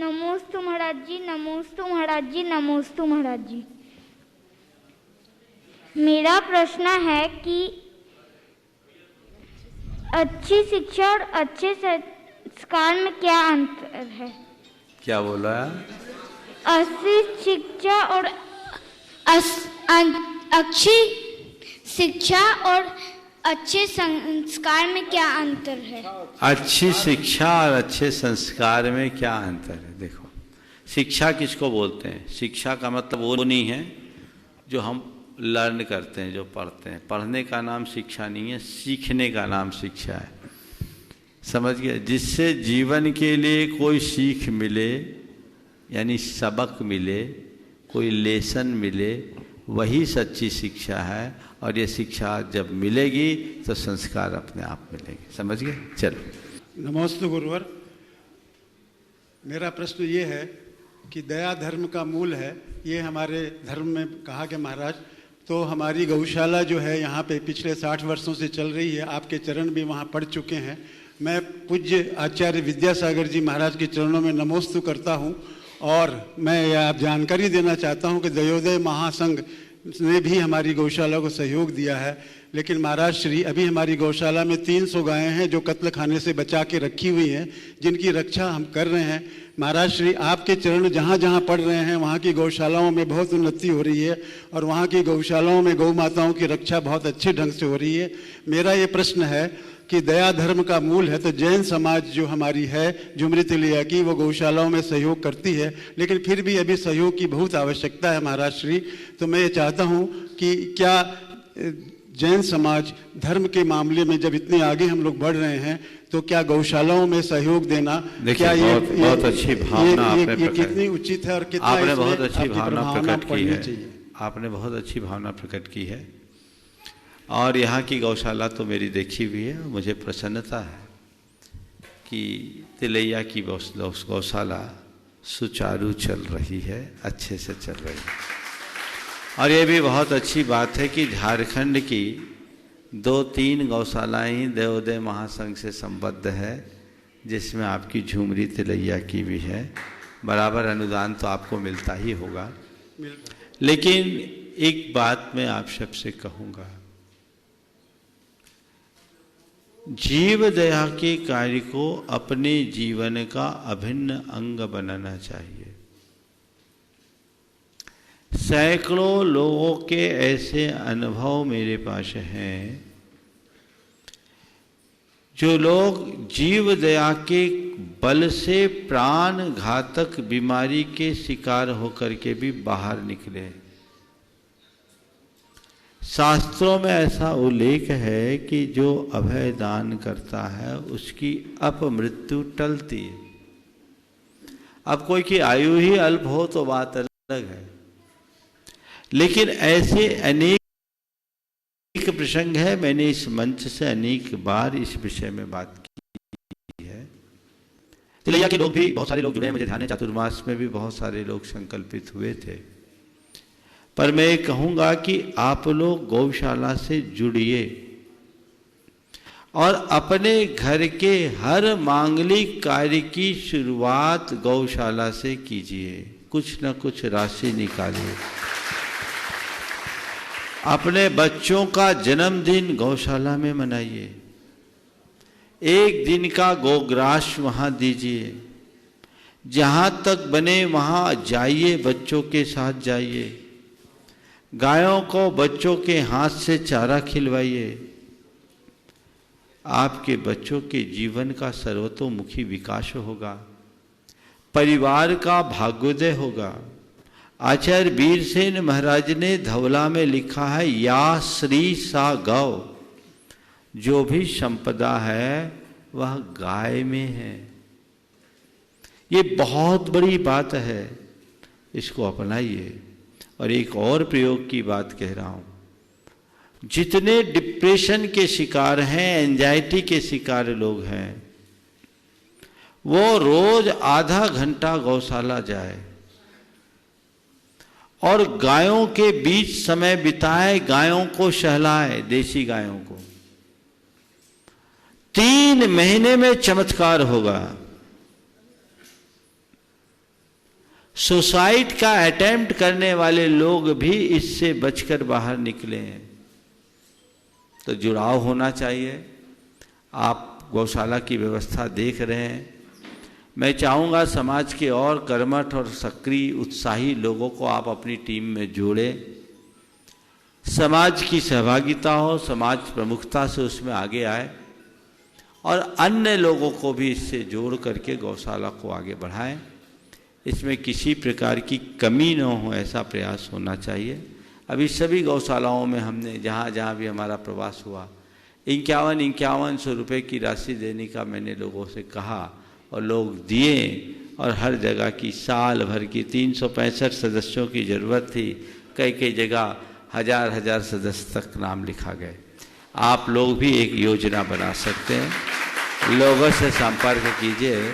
Speaker 16: नमोस्तु महाराज जी, नमोस्तु महाराज जी, नमोस्तु महाराज जी। मेरा प्रश्न है कि अच्छी शिक्षा और अच्छे संस्कार में क्या अंतर है?
Speaker 4: क्या बोला?
Speaker 16: अच्छी शिक्षा और अच्छी शिक्षा और अच्छे संस्कार में क्या अंतर है?
Speaker 4: अच्छी शिक्षा और अच्छे संस्कार में क्या अंतर है? देखो, शिक्षा किसको बोलते हैं? शिक्षा का मतलब वो नहीं है जो हम लर्न करते हैं, जो पढ़ते हैं। पढ़ने का नाम शिक्षा नहीं है, सीखने का नाम शिक्षा है। समझ गए? जिससे जीवन के लिए कोई सीख मिले, यानी सबक मिले, कोई लेसन मिले, वही सच्ची शिक्षा है। और ये शिक्षा जब मिलेगी तो संस्कार अपने आप मिलेंगे। समझ गए? चलो।
Speaker 17: नमोस्तु गुरुवर। मेरा प्रश्न ये है कि दया धर्म का मूल है, ये हमारे धर्म में कहा गया महाराज। तो हमारी गौशाला जो है यहाँ पे पिछले 60 वर्षों से चल रही है। आपके चरण भी वहाँ पड़ चुके हैं। मैं पूज्य आचार्य विद्यासागर जी महाराज के चरणों में नमोस्तु करता हूँ। और मैं यह जानकारी देना चाहता हूँ कि दयोदय महासंघ ने भी हमारी गौशाला को सहयोग दिया है। लेकिन महाराज श्री, अभी हमारी गौशाला में 300 गायें हैं जो कत्ल खाने से बचा के रखी हुई हैं, जिनकी रक्षा हम कर रहे हैं। महाराज श्री, आपके चरण जहाँ जहाँ पड़ रहे हैं वहाँ की गौशालाओं में बहुत उन्नति हो रही है और वहाँ की गौशालाओं में गौ माताओं की रक्षा बहुत अच्छे ढंग से हो रही है। मेरा ये प्रश्न है कि दया धर्म का मूल है, तो जैन समाज जो हमारी है झुमरी तिलैया की, वो गौशालाओं में सहयोग करती है, लेकिन फिर भी अभी सहयोग की बहुत आवश्यकता है महाराज श्री। तो मैं ये चाहता हूँ कि क्या जैन समाज धर्म के मामले में जब इतने आगे हम लोग बढ़ रहे हैं, तो क्या गौशालाओं में सहयोग देना, क्या ये
Speaker 4: बहुत अच्छी भावना आपने
Speaker 17: कितनी उचित है और कितना
Speaker 4: आपने बहुत अच्छी भावना प्रकट की है।
Speaker 17: चाहिए।
Speaker 4: आपने बहुत अच्छी भावना प्रकट की है। और यहाँ की गौशाला तो मेरी देखी हुई है। मुझे प्रसन्नता है कि तिलैया की गौशाला सुचारू चल रही है, अच्छे से चल रही है। और ये भी बहुत अच्छी बात है कि झारखंड की 2-3 गौशालाएं देवोदय महासंघ से संबद्ध है, जिसमें आपकी झुमरी तिलैया की भी है। बराबर अनुदान तो आपको मिलता ही होगा। लेकिन एक बात मैं आप सबसे कहूँगा, जीव दया के कार्य को अपने जीवन का अभिन्न अंग बनाना चाहिए। सैकड़ों लोगों के ऐसे अनुभव मेरे पास हैं जो लोग जीव दया के बल से प्राण घातक बीमारी के शिकार होकर के भी बाहर निकले। शास्त्रों में ऐसा उल्लेख है कि जो अभय दान करता है उसकी अपमृत्यु टलती है। अब कोई की आयु ही अल्प हो तो बात अलग है, लेकिन ऐसे अनेक प्रसंग है। मैंने इस मंच से अनेक बार इस विषय में बात की है। तिलैया के लोग भी बहुत सारे लोग जुड़े हैं, मुझे ध्यान है चातुर्मास में भी बहुत सारे लोग संकल्पित हुए थे। पर मैं कहूँगा कि आप लोग गौशाला से जुड़िए और अपने घर के हर मांगलिक कार्य की शुरुआत गौशाला से कीजिए। कुछ न कुछ राशि निकालिए। अपने बच्चों का जन्मदिन गौशाला में मनाइए। एक दिन का गोग्रास वहाँ दीजिए। जहाँ तक बने वहाँ जाइए, बच्चों के साथ जाइए। गायों को बच्चों के हाथ से चारा खिलवाइए। आपके बच्चों के जीवन का सर्वतोमुखी विकास होगा, परिवार का भाग्योदय होगा। आचार्य वीरसेन महाराज ने धवला में लिखा है, या श्री सा गौ, जो भी संपदा है वह गाय में है। ये बहुत बड़ी बात है, इसको अपनाइए। और एक और प्रयोग की बात कह रहा हूं, जितने डिप्रेशन के शिकार हैं, एंजाइटी के शिकार लोग हैं, वो रोज आधा घंटा गौशाला जाए और गायों के बीच समय बिताए, गायों को सहलाए, देसी गायों को। 3 महीने में चमत्कार होगा। सुसाइड का अटेम्प्ट करने वाले लोग भी इससे बचकर बाहर निकले हैं। तो जुड़ाव होना चाहिए। आप गौशाला की व्यवस्था देख रहे हैं। मैं चाहूँगा समाज के और कर्मठ और सक्रिय उत्साही लोगों को आप अपनी टीम में जोड़ें। समाज की सहभागिता हो, समाज प्रमुखता से उसमें आगे आए और अन्य लोगों को भी इससे जोड़ करके गौशाला को आगे बढ़ाएं। इसमें किसी प्रकार की कमी न हो, ऐसा प्रयास होना चाहिए। अभी सभी गौशालाओं में हमने जहाँ जहाँ भी हमारा प्रवास हुआ 51-51 रुपये की राशि देने का मैंने लोगों से कहा और लोग दिए। और हर जगह की साल भर की 365 सदस्यों की ज़रूरत थी। कई जगह हजार सदस्य तक नाम लिखा गए। आप लोग भी एक योजना बना सकते हैं। लोगों से संपर्क कीजिए।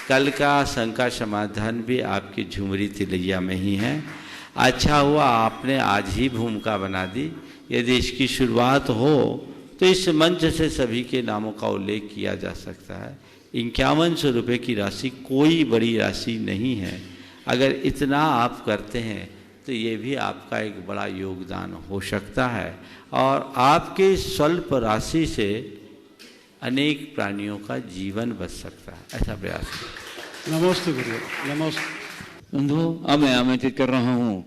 Speaker 4: कल का शंका समाधान भी आपकी झुमरी तिलैया में ही है। अच्छा हुआ आपने आज ही भूमिका बना दी। यदि इसकी शुरुआत हो तो इस मंच से सभी के नामों का उल्लेख किया जा सकता है। 5100 रुपये की राशि कोई बड़ी राशि नहीं है। अगर इतना आप करते हैं तो ये भी आपका एक बड़ा योगदान हो सकता है और आपके स्वल्प राशि से अनेक प्राणियों का जीवन बच सकता है। ऐसा प्रयास है।
Speaker 17: नमस्ते गुरु। नमस्ते
Speaker 2: बंधु। अब मैं आमंत्रित कर रहा हूँ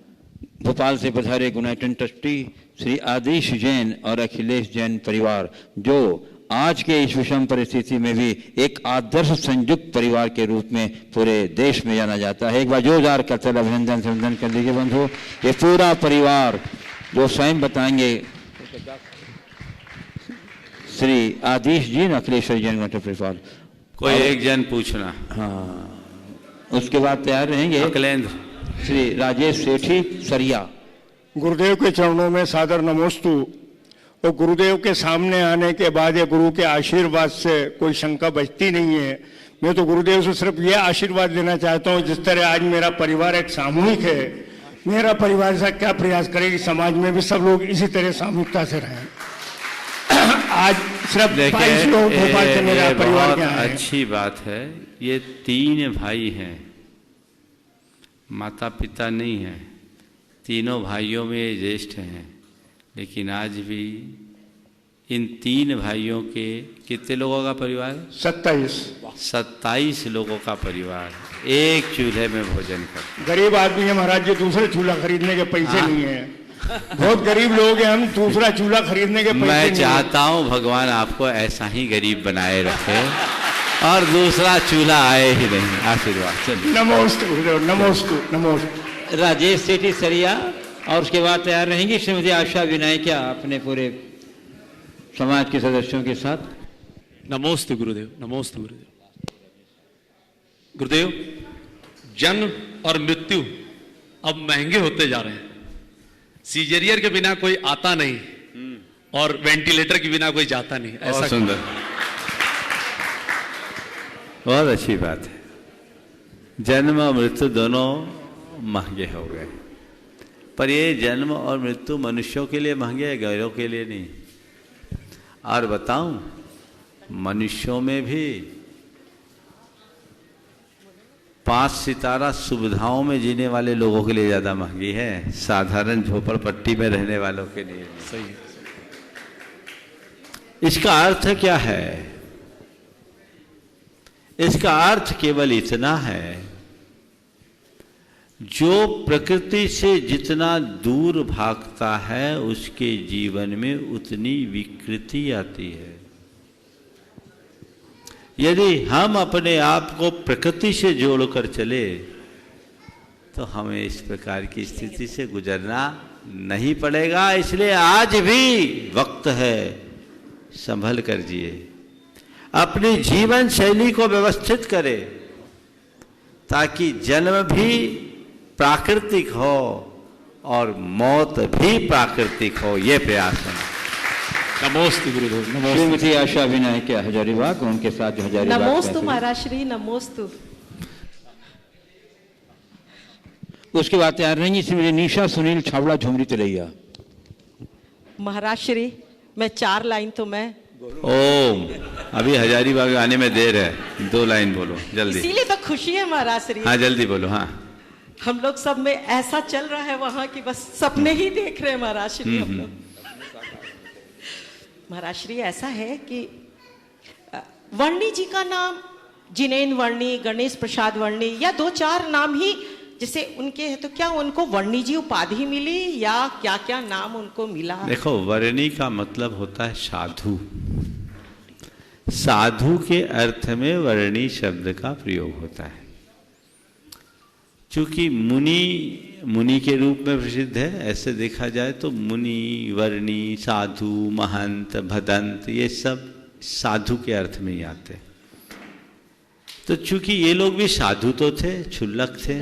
Speaker 2: भोपाल से पधारे यूनाइटेड ट्रस्टी श्री आदेश जैन और अखिलेश जैन परिवार, जो आज के इस विषम परिस्थिति में भी एक आदर्श संयुक्त परिवार के रूप में पूरे देश में जाना जाता है। एक बार जोरदार करते अभिनंदन कर लीजिए बंधु। ये पूरा परिवार जो स्वयं बताएंगे, श्री आदेश जी और अखिलेश जैन परिवार।
Speaker 4: कोई एक जन पूछना।
Speaker 2: हाँ, उसके बाद तैयार रहेंगे
Speaker 4: अकलेंद्र
Speaker 2: श्री राजेश सेठी सरिया।
Speaker 18: गुरुदेव के चरणों में सादर नमोस्तु। और गुरुदेव के सामने आने के बाद या गुरु के आशीर्वाद से कोई शंका बचती नहीं है। मैं तो गुरुदेव से सिर्फ ये आशीर्वाद देना चाहता हूँ, जिस तरह आज मेरा परिवार एक सामूहिक है, मेरा परिवार ऐसा क्या प्रयास करे कि समाज में भी सब लोग इसी तरह सामूहिकता से रहें। आज सिर्फ 22 लोग भोपाल से मेरा परिवार के यहाँ हैं।
Speaker 4: अच्छी बात है। ये 3 भाई हैं, माता पिता नहीं है, तीनों भाइयों में ये ज्येष्ठ हैं, लेकिन आज भी इन 3 भाइयों के कितने लोगों का परिवार? 27 लोगों का परिवार एक चूल्हे में भोजन कर।
Speaker 18: गरीब आदमी है महाराज जी, दूसरे चूल्हा खरीदने के पैसे नहीं है। बहुत गरीब लोग हैं हम, दूसरा चूल्हा खरीदने के पैसे नहीं है।
Speaker 4: मैं चाहता हूँ भगवान आपको ऐसा ही गरीब बनाए रखे और दूसरा चूल्हा आए ही नहीं। आशीर्वाद।
Speaker 18: नमोस्तु नमोस्तु नमोस्तु।
Speaker 2: राजेश सेठी सरिया और उसके बाद तैयार रहेंगी श्रीमती आशा विनायकिया अपने पूरे समाज के सदस्यों के साथ।
Speaker 19: नमोस्तु गुरुदेव, नमोस्तु गुरुदेव। गुरुदेव, जन्म और मृत्यु अब महंगे होते जा रहे हैं। सीजरियर के बिना कोई आता नहीं और वेंटिलेटर के बिना कोई जाता नहीं। ऐसा
Speaker 4: सुंदर, बहुत अच्छी बात है। जन्म और मृत्यु दोनों महंगे हो गए, पर ये जन्म और मृत्यु मनुष्यों के लिए महंगे है, गैरों के लिए नहीं। और बताऊं, मनुष्यों में भी 5 सितारा सुविधाओं में जीने वाले लोगों के लिए ज्यादा महंगी है, साधारण झोपड़पट्टी में रहने वालों के लिए।
Speaker 19: सही है।
Speaker 4: इसका अर्थ क्या है? इसका अर्थ केवल इतना है, जो प्रकृति से जितना दूर भागता है उसके जीवन में उतनी विकृति आती है। यदि हम अपने आप को प्रकृति से जोड़कर चले तो हमें इस प्रकार की स्थिति से गुजरना नहीं पड़ेगा। इसलिए आज भी वक्त है, संभल कर जिए, अपनी जीवन शैली को व्यवस्थित करें ताकि जन्म भी प्राकृतिक हो और मौत भी प्राकृतिक हो। ये प्रयास है।
Speaker 19: नमोस्तु गुरुदेव, नमोस्तु।
Speaker 2: श्रीमती आशा विनायकिया हजारीबाग, उनके साथ जो हजारीबाग।
Speaker 20: नमोस्तु महाराज श्री, नमोस्तु।
Speaker 2: उसके बाद तैयार रहेंगी श्रीमती निशा सुनील छावड़ा झुमरी तिलैया।
Speaker 20: महाराज श्री, मैं 4 लाइन तो मैं
Speaker 4: ओम, अभी हजारीबाग आने में देर है, 2 लाइन बोलो जल्दी।
Speaker 20: इसीलिए तो खुशी है महाराज श्री।
Speaker 4: हाँ जल्दी बोलो। हाँ,
Speaker 20: हम लोग सब में ऐसा चल रहा है वहां की बस सपने ही देख रहे हैं महाराज श्री। हम लोग महाराज श्री, ऐसा है कि वर्णी जी का नाम जिनेन्द्र वर्णी, गणेश प्रसाद वर्णी या 2-4 नाम ही जैसे उनके है, तो क्या उनको वर्णी जी उपाधि मिली या क्या क्या नाम उनको मिला?
Speaker 4: देखो, वर्णी का मतलब होता है साधु। साधु के अर्थ में वर्णी शब्द का प्रयोग होता है। चूंकि मुनि के रूप में प्रसिद्ध है, ऐसे देखा जाए तो मुनि, वर्णी, साधु, महंत, भदंत, ये सब साधु के अर्थ में ही आते हैं। तो चूंकि ये लोग भी साधु तो थे, क्षुल्लक थे,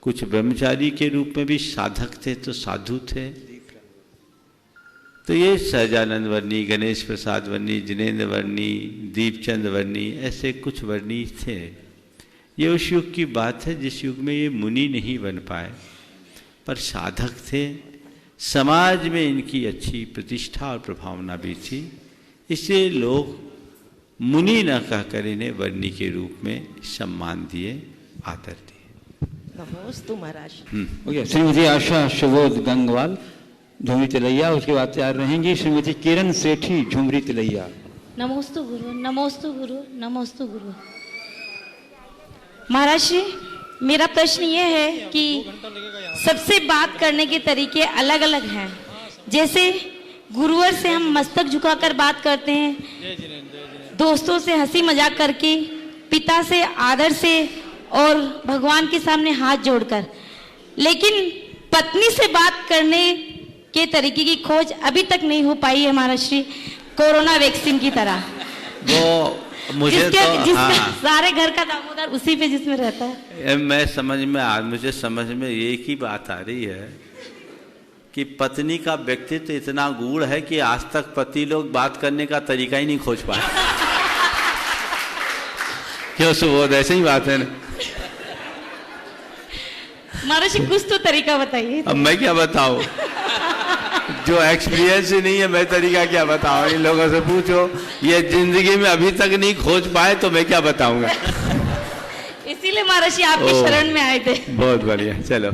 Speaker 4: कुछ ब्रह्मचारी के रूप में भी साधक थे, तो साधु थे। तो ये सहजानंद वर्णी, गणेश प्रसाद वर्णी, जिनेन्द्र वर्णी, दीपचंद वर्णी, ऐसे कुछ वर्णी थे। ये उस युग की बात है जिस युग में ये मुनि नहीं बन पाए, पर साधक थे। समाज में इनकी अच्छी प्रतिष्ठा और प्रभावना भी थी, इसलिए लोग मुनि न कहकर इन्हें वर्णी के रूप में सम्मान दिए, आदर दिए।
Speaker 20: नमोस्तु महाराज।
Speaker 2: ओके, श्रीमती आशा सुबोध गंगवाल झुमरी तिलैया। उसके बाद तैयार रहेंगी श्रीमती किरण सेठी झुमरी तिलैया।
Speaker 21: नमोस्तु गुरु, नमोस्तु गुरु, नमोस्तु गुरु। महाराज श्री, मेरा प्रश्न ये है कि सबसे बात करने के तरीके अलग अलग हैं। जैसे गुरुवर से हम मस्तक झुकाकर बात करते हैं, दोस्तों से हंसी मजाक करके, पिता से आदर से और भगवान के सामने हाथ जोड़कर, लेकिन पत्नी से बात करने के तरीके की खोज अभी तक नहीं हो पाई है महाराज श्री, कोरोना वैक्सीन की तरह।
Speaker 4: वो मुझे तो हाँ,
Speaker 21: सारे घर का दामोदर उसी पे जिसमें रहता है।
Speaker 4: मैं समझ में आज मुझे समझ में एक ही बात आ रही है कि पत्नी का व्यक्तित्व इतना गूढ़ है कि आज तक पति लोग बात करने का तरीका ही नहीं खोज पाए। क्यों सुबोध, ऐसे ही बात है ना?
Speaker 21: महाराज जी कुछ तो तरीका बताइए।
Speaker 4: अब मैं क्या बताऊं, जो एक्सपीरियंस ही नहीं है, मैं तरीका क्या बताऊं? इन लोगों से पूछो, ये जिंदगी में अभी तक नहीं खोज पाए तो मैं क्या बताऊंगा।
Speaker 21: इसीलिए महाराज जी आपके शरण में आए थे।
Speaker 4: बहुत बढ़िया, चलो।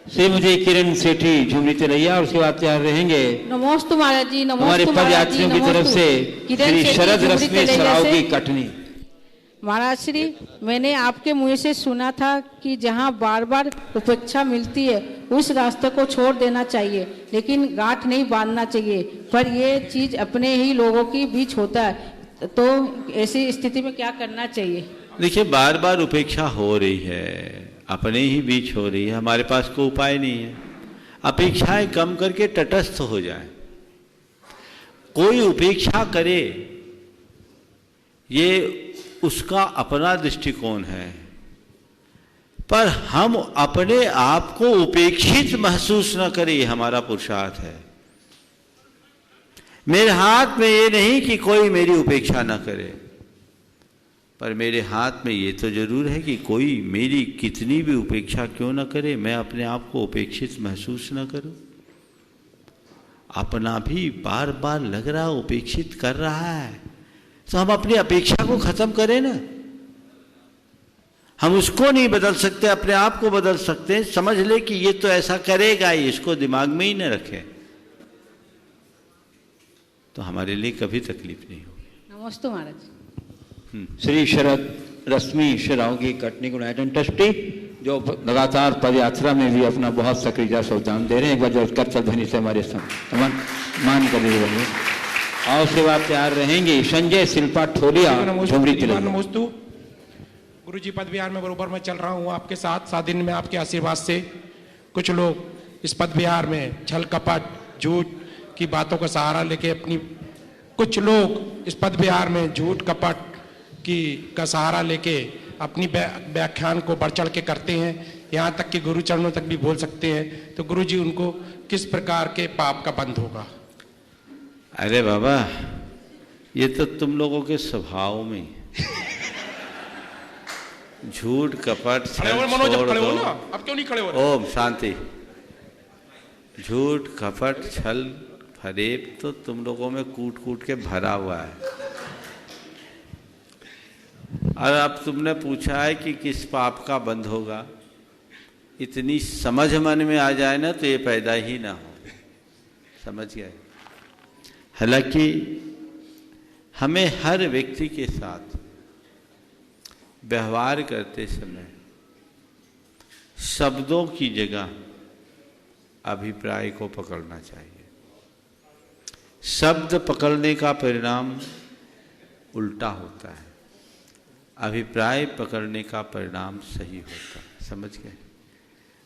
Speaker 2: श्रीमती किरण सेठी झुमरी तिलैया और सेवा तैयार रहेंगे
Speaker 1: नमोस्तु महाराज जी।
Speaker 2: हमारे
Speaker 1: नमोस्तु
Speaker 2: पद यात्रियों की तरफ से श्री शरद रश्मि सराव की कटनी।
Speaker 1: महाराज श्री, मैंने आपके मुंह से सुना था कि जहाँ बार बार उपेक्षा मिलती है उस रास्ते को छोड़ देना चाहिए, लेकिन गांठ नहीं बांधना चाहिए। पर ये चीज अपने ही लोगों की बीच होता है, तो ऐसी स्थिति में क्या करना चाहिए?
Speaker 4: देखिए, बार बार उपेक्षा हो रही है, अपने ही बीच हो रही है, हमारे पास कोई उपाय नहीं है। अपेक्षाएं कम करके तटस्थ हो जाए। कोई उपेक्षा करे ये उसका अपना दृष्टिकोण है, पर हम अपने आप को उपेक्षित महसूस न करें, ये हमारा पुरुषार्थ है। मेरे हाथ में ये नहीं कि कोई मेरी उपेक्षा न करे, पर मेरे हाथ में ये तो जरूर है कि कोई मेरी कितनी भी उपेक्षा क्यों न करे, मैं अपने आप को उपेक्षित महसूस न करूं। अपना भी बार बार लग रहा उपेक्षित कर रहा है, तो हम अपनी अपेक्षा को खत्म करें ना। हम उसको नहीं बदल सकते, अपने आप को बदल सकते हैं। समझ ले कि ये तो ऐसा करेगा ही, इसको दिमाग में ही न रखें, तो हमारे लिए कभी तकलीफ नहीं होगी।
Speaker 1: नमस्ते महाराज।
Speaker 2: श्री शरद रश्मि सराव की कटनी यूनाइटेड ट्रस्टी, जो लगातार पद यात्रा में भी अपना बहुत सक्रियता से योगदान दे रहे हैं। एक बार जो कर्तव्य ध्वनि से हमारे मान कर दीजिए। और सेवा तैयार रहेंगे संजय शिल्पा ठोलिया झुमरी तिलैया।
Speaker 18: नमोस्तु गुरु जी, पद विहार में बरोबर मैं चल रहा हूँ आपके साथ। 7 दिन में आपके आशीर्वाद से कुछ लोग इस पद विहार में छल कपट झूठ की बातों का सहारा लेके अपनी, कुछ लोग इस पद विहार में झूठ कपट का सहारा लेके अपनी व्याख्यान को बढ़ चढ़ के करते हैं, यहाँ तक कि गुरु चरणों तक भी बोल सकते हैं। तो गुरु जी, उनको किस प्रकार के पाप का बंध होगा?
Speaker 4: अरे बाबा, ये तो तुम लोगों के स्वभाव में झूठ कपट छोड़ दो।
Speaker 18: अब क्यों नहीं खड़े हो रहे?
Speaker 4: ओम शांति। झूठ कपट छल फरेब तो तुम लोगों में कूट कूट के भरा हुआ है। और अब तुमने पूछा है कि किस पाप का बंध होगा। इतनी समझ मन में आ जाए ना तो ये पैदा ही ना हो। समझ गए? हालांकि हमें हर व्यक्ति के साथ व्यवहार करते समय शब्दों की जगह अभिप्राय को पकड़ना चाहिए। शब्द पकड़ने का परिणाम उल्टा होता है, अभिप्राय पकड़ने का परिणाम सही होता है। समझ गए?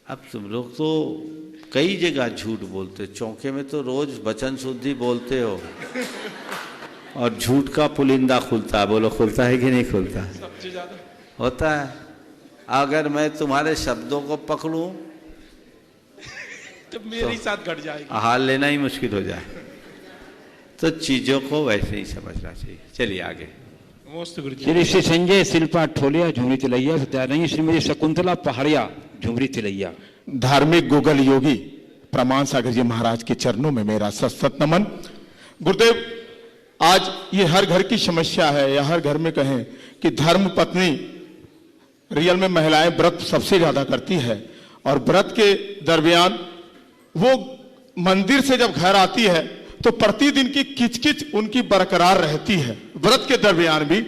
Speaker 4: अब तुम लोग तो कई जगह झूठ बोलते हो, चौके में तो रोज वचन शुद्धि बोलते हो और झूठ का पुलिंदा खुलता है। बोलो, खुलता है कि नहीं खुलता?
Speaker 18: सबसे ज्यादा
Speaker 4: होता है। अगर मैं तुम्हारे शब्दों को पकड़ूं
Speaker 18: तो मेरे साथ घट जाएगी,
Speaker 4: हाल लेना ही मुश्किल हो जाए। तो चीजों को वैसे ही समझना चाहिए। चलिए आगे।
Speaker 2: श्री श्री संजय शिल्पा ठोलिया झुमरी तिलैया से तैयार रहेंगे श्रीमती शकुंतला पहाड़िया झुमरी तिलैया।
Speaker 22: धार्मिक गूगल योगी प्रमाण सागर जी महाराज के चरणों में मेरा सत नमन। गुरुदेव, आज ये हर घर की समस्या है, या हर घर में कहें कि धर्म पत्नी रियल में महिलाएं व्रत सबसे ज्यादा करती है, और व्रत के दरमियान वो मंदिर से जब घर आती है तो प्रतिदिन की किचकिच उनकी बरकरार रहती है व्रत के दरमियान भी।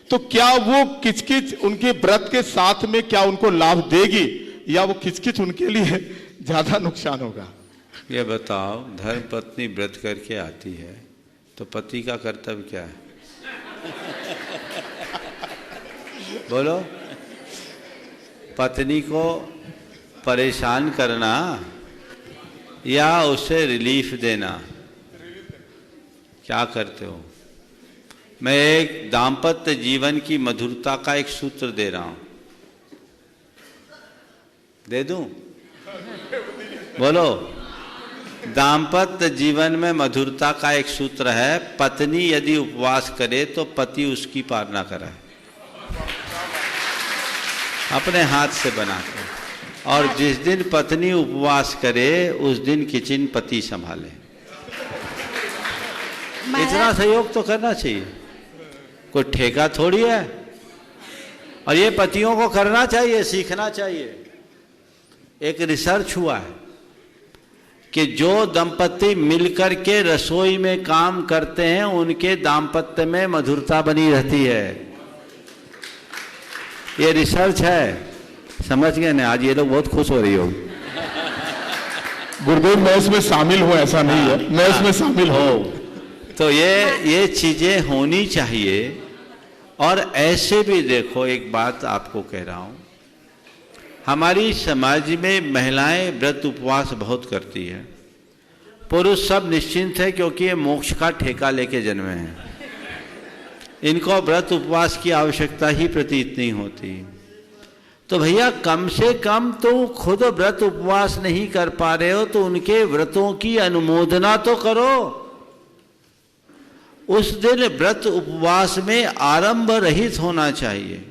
Speaker 22: तो क्या वो किचकिच उनके व्रत के साथ में क्या उनको लाभ देगी, या वो किचकिच उनके लिए ज्यादा नुकसान होगा?
Speaker 4: ये बताओ, धर्म पत्नी व्रत करके आती है तो पति का कर्तव्य क्या है? बोलो, पत्नी को परेशान करना या उसे रिलीफ देना? क्या करते हो? मैं एक दाम्पत्य जीवन की मधुरता का एक सूत्र दे रहा हूं। दे दूं? बोलो, दाम्पत्य जीवन में मधुरता का एक सूत्र है, पत्नी यदि उपवास करे तो पति उसकी पालना कराए, अपने हाथ से बनाकर। और जिस दिन पत्नी उपवास करे उस दिन किचन पति संभाले। इतना सहयोग तो करना चाहिए, कोई ठेका थोड़ी है। और ये पतियों को करना चाहिए, सीखना चाहिए। एक रिसर्च हुआ है कि जो दंपति मिलकर के रसोई में काम करते हैं उनके दाम्पत्य में मधुरता बनी रहती है। ये रिसर्च है, समझ गए ना? आज ये लोग बहुत खुश हो रही हो।
Speaker 22: गुरुदेव मैं इसमें शामिल हूं, ऐसा नहीं है, मैं इसमें शामिल हूं।
Speaker 4: तो ये चीजें होनी चाहिए। और ऐसे भी देखो, एक बात आपको कह रहा हूं, हमारी समाज में महिलाएं व्रत उपवास बहुत करती है, पुरुष सब निश्चिंत है क्योंकि ये मोक्ष का ठेका लेके जन्मे हैं। इनको व्रत उपवास की आवश्यकता ही प्रतीत नहीं होती। तो भैया कम से कम तो खुद व्रत उपवास नहीं कर पा रहे हो तो उनके व्रतों की अनुमोदना तो करो। उस दिन व्रत उपवास में आरंभ रहित होना चाहिए।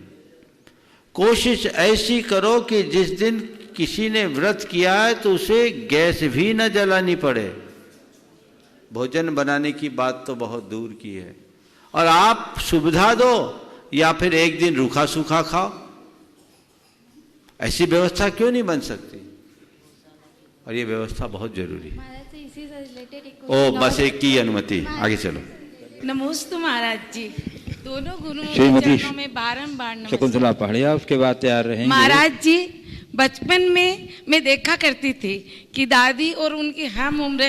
Speaker 4: कोशिश ऐसी करो कि जिस दिन किसी ने व्रत किया है तो उसे गैस भी न जलानी पड़े। भोजन बनाने की बात तो बहुत दूर की है। और आप सुविधा दो या फिर एक दिन रूखा सूखा खाओ, ऐसी व्यवस्था क्यों नहीं बन सकती? और ये व्यवस्था बहुत जरूरी है। ओ बस एक की अनुमति, आगे चलो।
Speaker 3: नमोस्तु महाराज जी। दोनों गुरुओं के
Speaker 2: श्रीमती
Speaker 3: चरणों में बारंबार नमस्ते।
Speaker 2: शकुंतला पहाड़िया, उसके बाद तैयार रहेंगे
Speaker 3: महाराज जी। बचपन में मैं देखा करती थी कि दादी और उनकी हम उम्र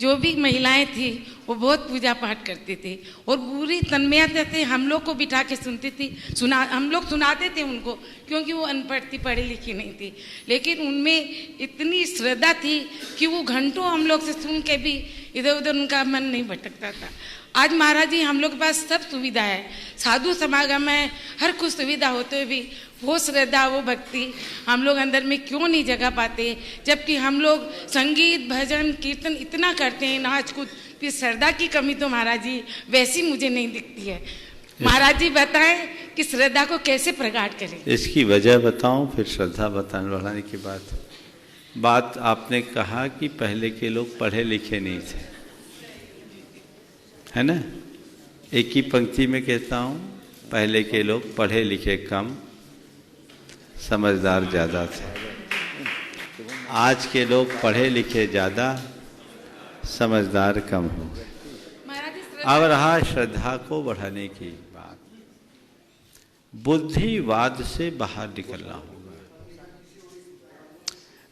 Speaker 3: जो भी महिलाएं थी वो बहुत पूजा पाठ करती थी और पूरी तन्मयता से हम लोग को बिठा के सुनती थी। हम लोग सुनाते थे उनको, क्योंकि वो अनपढ़ थी, पढ़ी लिखी नहीं थी, लेकिन उनमें इतनी श्रद्धा थी कि वो घंटों हम लोग से सुन के भी इधर उधर उनका मन नहीं भटकता था। आज महाराज जी हम लोग के पास सब सुविधा है, साधु समागम है, हर कुछ सुविधा होते हुए भी वो श्रद्धा वो भक्ति हम लोग अंदर में क्यों नहीं जगा पाते? जबकि हम लोग संगीत भजन कीर्तन इतना करते हैं, नाच कूद, फिर श्रद्धा की कमी तो महाराज जी वैसी मुझे नहीं दिखती है। महाराज जी बताएं कि श्रद्धा को कैसे प्रगाट करें?
Speaker 4: इसकी वजह बताऊं, फिर श्रद्धा बढ़ाने की बात आपने कहा कि पहले के लोग पढ़े लिखे नहीं थे, है ना? एक ही पंक्ति में कहता हूँ, पहले के लोग पढ़े लिखे कम, समझदार ज़्यादा थे। आज के लोग पढ़े लिखे ज़्यादा, समझदार कम हो गए। अब रहा श्रद्धा को बढ़ाने की बात, बुद्धिवाद से बाहर निकलना होगा।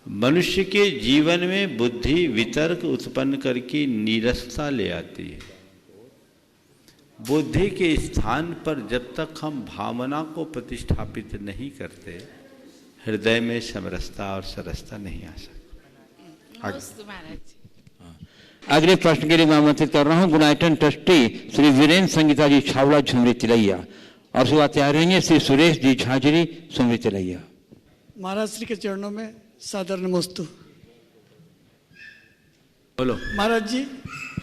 Speaker 4: मनुष्य के जीवन में बुद्धि वितर्क उत्पन्न करके नीरसता ले आती है। बुद्धि के स्थान पर जब तक हम भावना को प्रतिष्ठापित नहीं करते, हृदय में समरसता और सरसता नहीं आ सकती।
Speaker 2: अगले प्रश्न के लिए मैं आमंत्रित कर रहा हूं गुणायतन ट्रस्टी श्री वीरेंद्र संगीता जी छावला झुमरी तिलैया, और उसके बाद तैयार रहेंगे श्री सुरेश जी झांझरी झुमरी तिलैया।
Speaker 6: महाराज श्री के चरणों में सादर नमोस्तु।
Speaker 4: बोलो
Speaker 6: महाराज जी,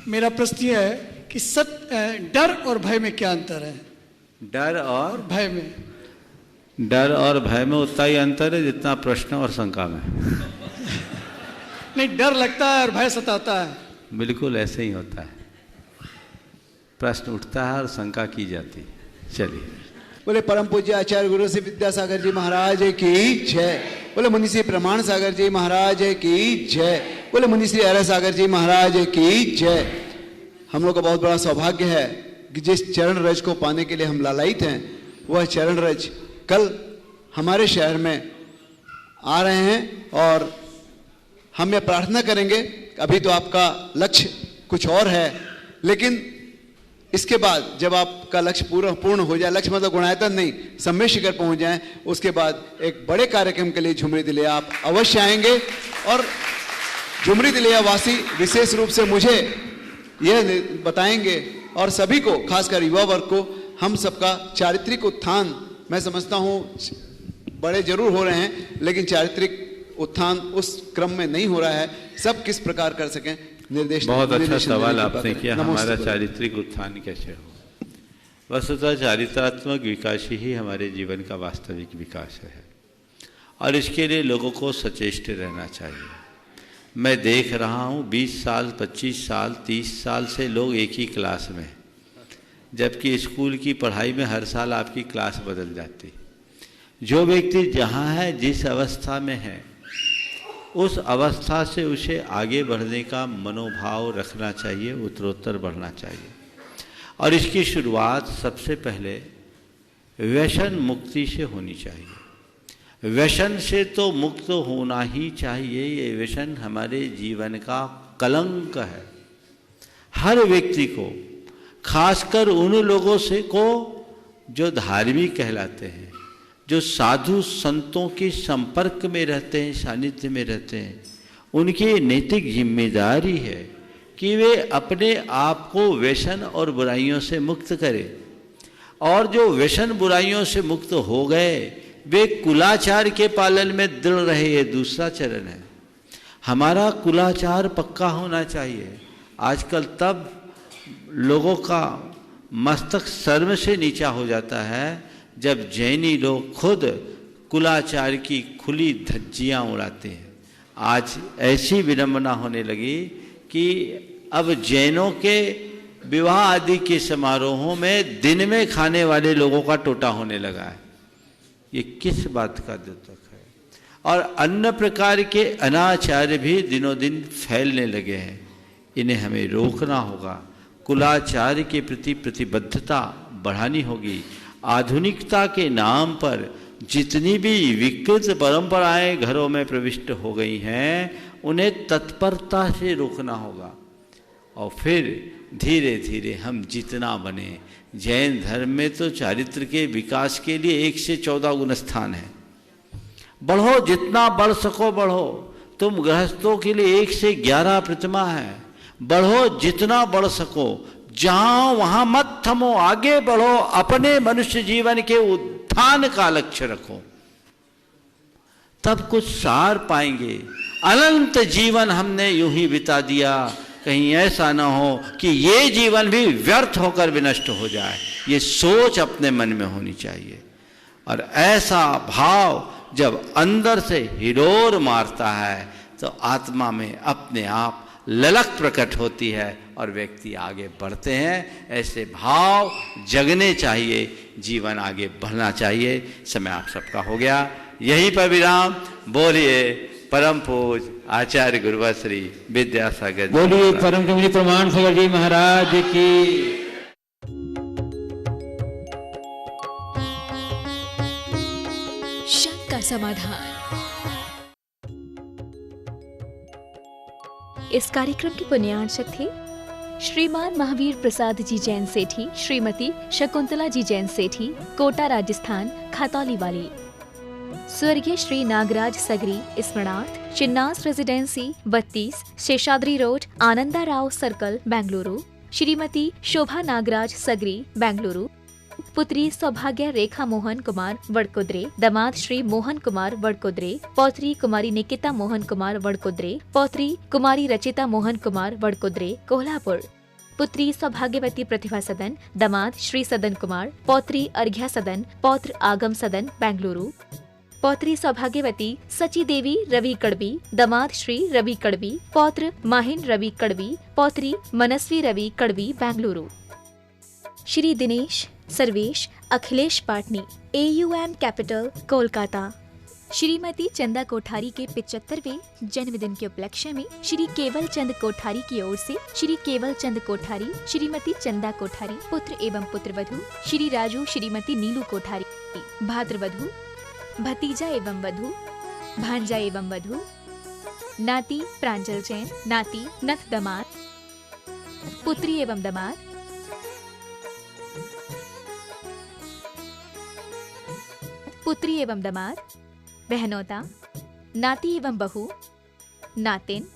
Speaker 6: मेरा प्रश्न यह है कि डर और भय में क्या अंतर है?
Speaker 4: डर और
Speaker 6: भय में,
Speaker 4: डर और भय में उतना ही अंतर है जितना प्रश्न और शंका में।
Speaker 6: नहीं, डर लगता है और भय सताता है।
Speaker 4: बिल्कुल ऐसे ही होता है, प्रश्न उठता है और शंका की जाती है। चलिए,
Speaker 7: बोले परम पूज्य आचार्य गुरु श्री विद्यासागर जी महाराज की जय। बोले मुनि श्री प्रमाण सागर जी महाराज की जय। बोले मुनि श्री अरह सागर जी महाराज की जय। हम लोग का बहुत बड़ा सौभाग्य है कि जिस चरण रज को पाने के लिए हम लालायित हैं, वह चरण रज कल हमारे शहर में आ रहे हैं। और हम यह प्रार्थना करेंगे, अभी तो आपका लक्ष्य कुछ और है, लेकिन इसके बाद जब आपका लक्ष्य पूर्ण हो जाए, लक्ष्य मतलब गुणायतन नहीं, सम्य शिखर पहुंच जाए, उसके बाद एक बड़े कार्यक्रम के लिए झुमरी तिलैया आप अवश्य आएंगे। और झुमरी तिलैया वासी विशेष रूप से मुझे यह बताएंगे और सभी को, खासकर युवा वर्ग को, हम सबका चारित्रिक उत्थान, मैं समझता हूँ बड़े जरूर हो रहे हैं, लेकिन चारित्रिक उत्थान उस क्रम में नहीं हो रहा है। सब किस प्रकार कर सकें, निर्देश।
Speaker 4: बहुत अच्छा सवाल आपने किया, हमारा चारित्रिक उत्थान कैसे हो? वस्तुतः चारित्रात्मक विकास ही हमारे जीवन का वास्तविक विकास है। और इसके लिए लोगों को सचेष्ट रहना चाहिए। मैं देख रहा हूँ 20 साल, 25 साल, 30 साल से लोग एक ही क्लास में, जबकि स्कूल की पढ़ाई में हर साल आपकी क्लास बदल जाती। जो व्यक्ति जहाँ है, जिस अवस्था में है, उस अवस्था से उसे आगे बढ़ने का मनोभाव रखना चाहिए, उत्तरोत्तर बढ़ना चाहिए। और इसकी शुरुआत सबसे पहले व्यसन मुक्ति से होनी चाहिए। व्यसन से तो मुक्त होना ही चाहिए। ये व्यसन हमारे जीवन का कलंक है। हर व्यक्ति को, खासकर उन लोगों से को जो धार्मिक कहलाते हैं, जो साधु संतों के संपर्क में रहते हैं, सानिध्य में रहते हैं, उनकी नैतिक जिम्मेदारी है कि वे अपने आप को व्यसन और बुराइयों से मुक्त करें। और जो व्यसन बुराइयों से मुक्त हो गए, वे कुलाचार के पालन में दृढ़ रहे। ये दूसरा चरण है। हमारा कुलाचार पक्का होना चाहिए। आजकल तब लोगों का मस्तक शर्म से नीचा हो जाता है जब जैनी लोग खुद कुलाचार की खुली धज्जियां उड़ाते हैं। आज ऐसी विडंबना होने लगी कि अब जैनों के विवाह आदि के समारोहों में दिन में खाने वाले लोगों का टोटा होने लगा है। ये किस बात का द्योतक है? और अन्य प्रकार के अनाचार भी दिनों दिन फैलने लगे हैं। इन्हें हमें रोकना होगा। कुलाचार के प्रति प्रतिबद्धता बढ़ानी होगी। आधुनिकता के नाम पर जितनी भी विकृत परंपराएं घरों में प्रविष्ट हो गई हैं, उन्हें तत्परता से रोकना होगा। और फिर धीरे धीरे हम जितना बने, जैन धर्म में तो चारित्र के विकास के लिए 1 से 14 गुण स्थान है। बढ़ो, जितना बढ़ सको बढ़ो। तुम गृहस्थों के लिए 1 से 11 प्रतिमा है। बढ़ो जितना बढ़ सको, जहां वहां मत थमो, आगे बढ़ो। अपने मनुष्य जीवन के उत्थान का लक्ष्य रखो, तब कुछ सार पाएंगे। अनंत जीवन हमने यूं ही बिता दिया, कहीं ऐसा ना हो कि ये जीवन भी व्यर्थ होकर विनष्ट हो जाए। ये सोच अपने मन में होनी चाहिए। और ऐसा भाव जब अंदर से हिलोर मारता है तो आत्मा में अपने आप ललक प्रकट होती है और व्यक्ति आगे बढ़ते हैं। ऐसे भाव जगने चाहिए, जीवन आगे बढ़ना चाहिए। समय आप सबका हो गया, यहीं पर विराम। बोलिए परम पूज आचार्य गुरुवर श्री विद्यासागर जी।
Speaker 2: बोलिए परम पूज्य प्रमाण सागर जी महाराज की।
Speaker 8: शक का समाधान। इस कार्यक्रम के पुण्यार्चक थे श्रीमान महावीर प्रसाद जी जैन सेठी, श्रीमती शकुंतला जी जैन सेठी, कोटा राजस्थान, खतौली वाली। स्वर्गीय श्री नागराज सगरी स्मरणार्थ, Chinnas residency 32, Seshadri road, Ananda Rao circle, Bengaluru. Shrimati Shobha Nagaraj Sagari, Bengaluru. पुत्री सौभाग्य रेखा मोहन कुमार वडकुद्रे, दामाद श्री मोहन कुमार वडकुद्रे, पौत्री कुमारी निकिता मोहन कुमार वडकुद्रे, पौत्री कुमारी रचिता मोहन कुमार वडकुद्रे, कोल्हापुर। पुत्री सौभाग्यवती प्रतिभा सदन, दामाद श्री सदन कुमार, पौत्री अर्घ्या सदन, पौत्र आगम सदन, बेंगलुरु। पौत्री सौभाग्यवती सची देवी रवि कड़बी, दामाद श्री रवि कड़बी, पौत्र माहिन रवि कड़बी, पौत्री मनस्वी रवि कड़बी, बेंगलुरु। Shri Dinesh Sarvesh Akhilesh Patni, AUM capital, Kolkata. श्रीमती चंदा कोठारी के 75वें जन्मदिन के उपलक्ष्य में श्री केवल चंद कोठारी की ओर से श्री केवल चंद कोठारी, श्रीमती चंदा कोठारी, पुत्र एवं पुत्रवधू श्री राजू, श्रीमती नीलू कोठारी, भाद्रवधू, भतीजा एवं वधू, भांजा एवं वधू, नाती प्रांजल जैन, नाती नथ दमाद, पुत्री एवं दमाद, पुत्री एवं दमाद, बहनोता, नाती एवं बहू, नातिन,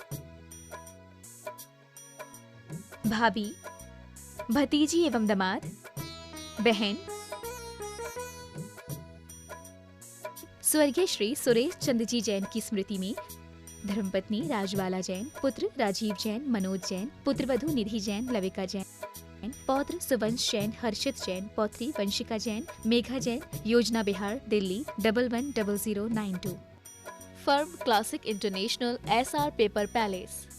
Speaker 8: भाभी, भतीजी एवं दमाद, बहन। स्वर्गीय श्री सुरेश चंद जी जैन की स्मृति में धर्मपत्नी राजबाला जैन, पुत्र राजीव जैन, मनोज जैन, पुत्रवधू निधि जैन, लविका जैन, पौत्र सुवंश जैन, हर्षित जैन, पौत्री वंशिका जैन, मेघा जैन, योजना Bihar, Delhi 110092। Firm classic international, SR paper palace.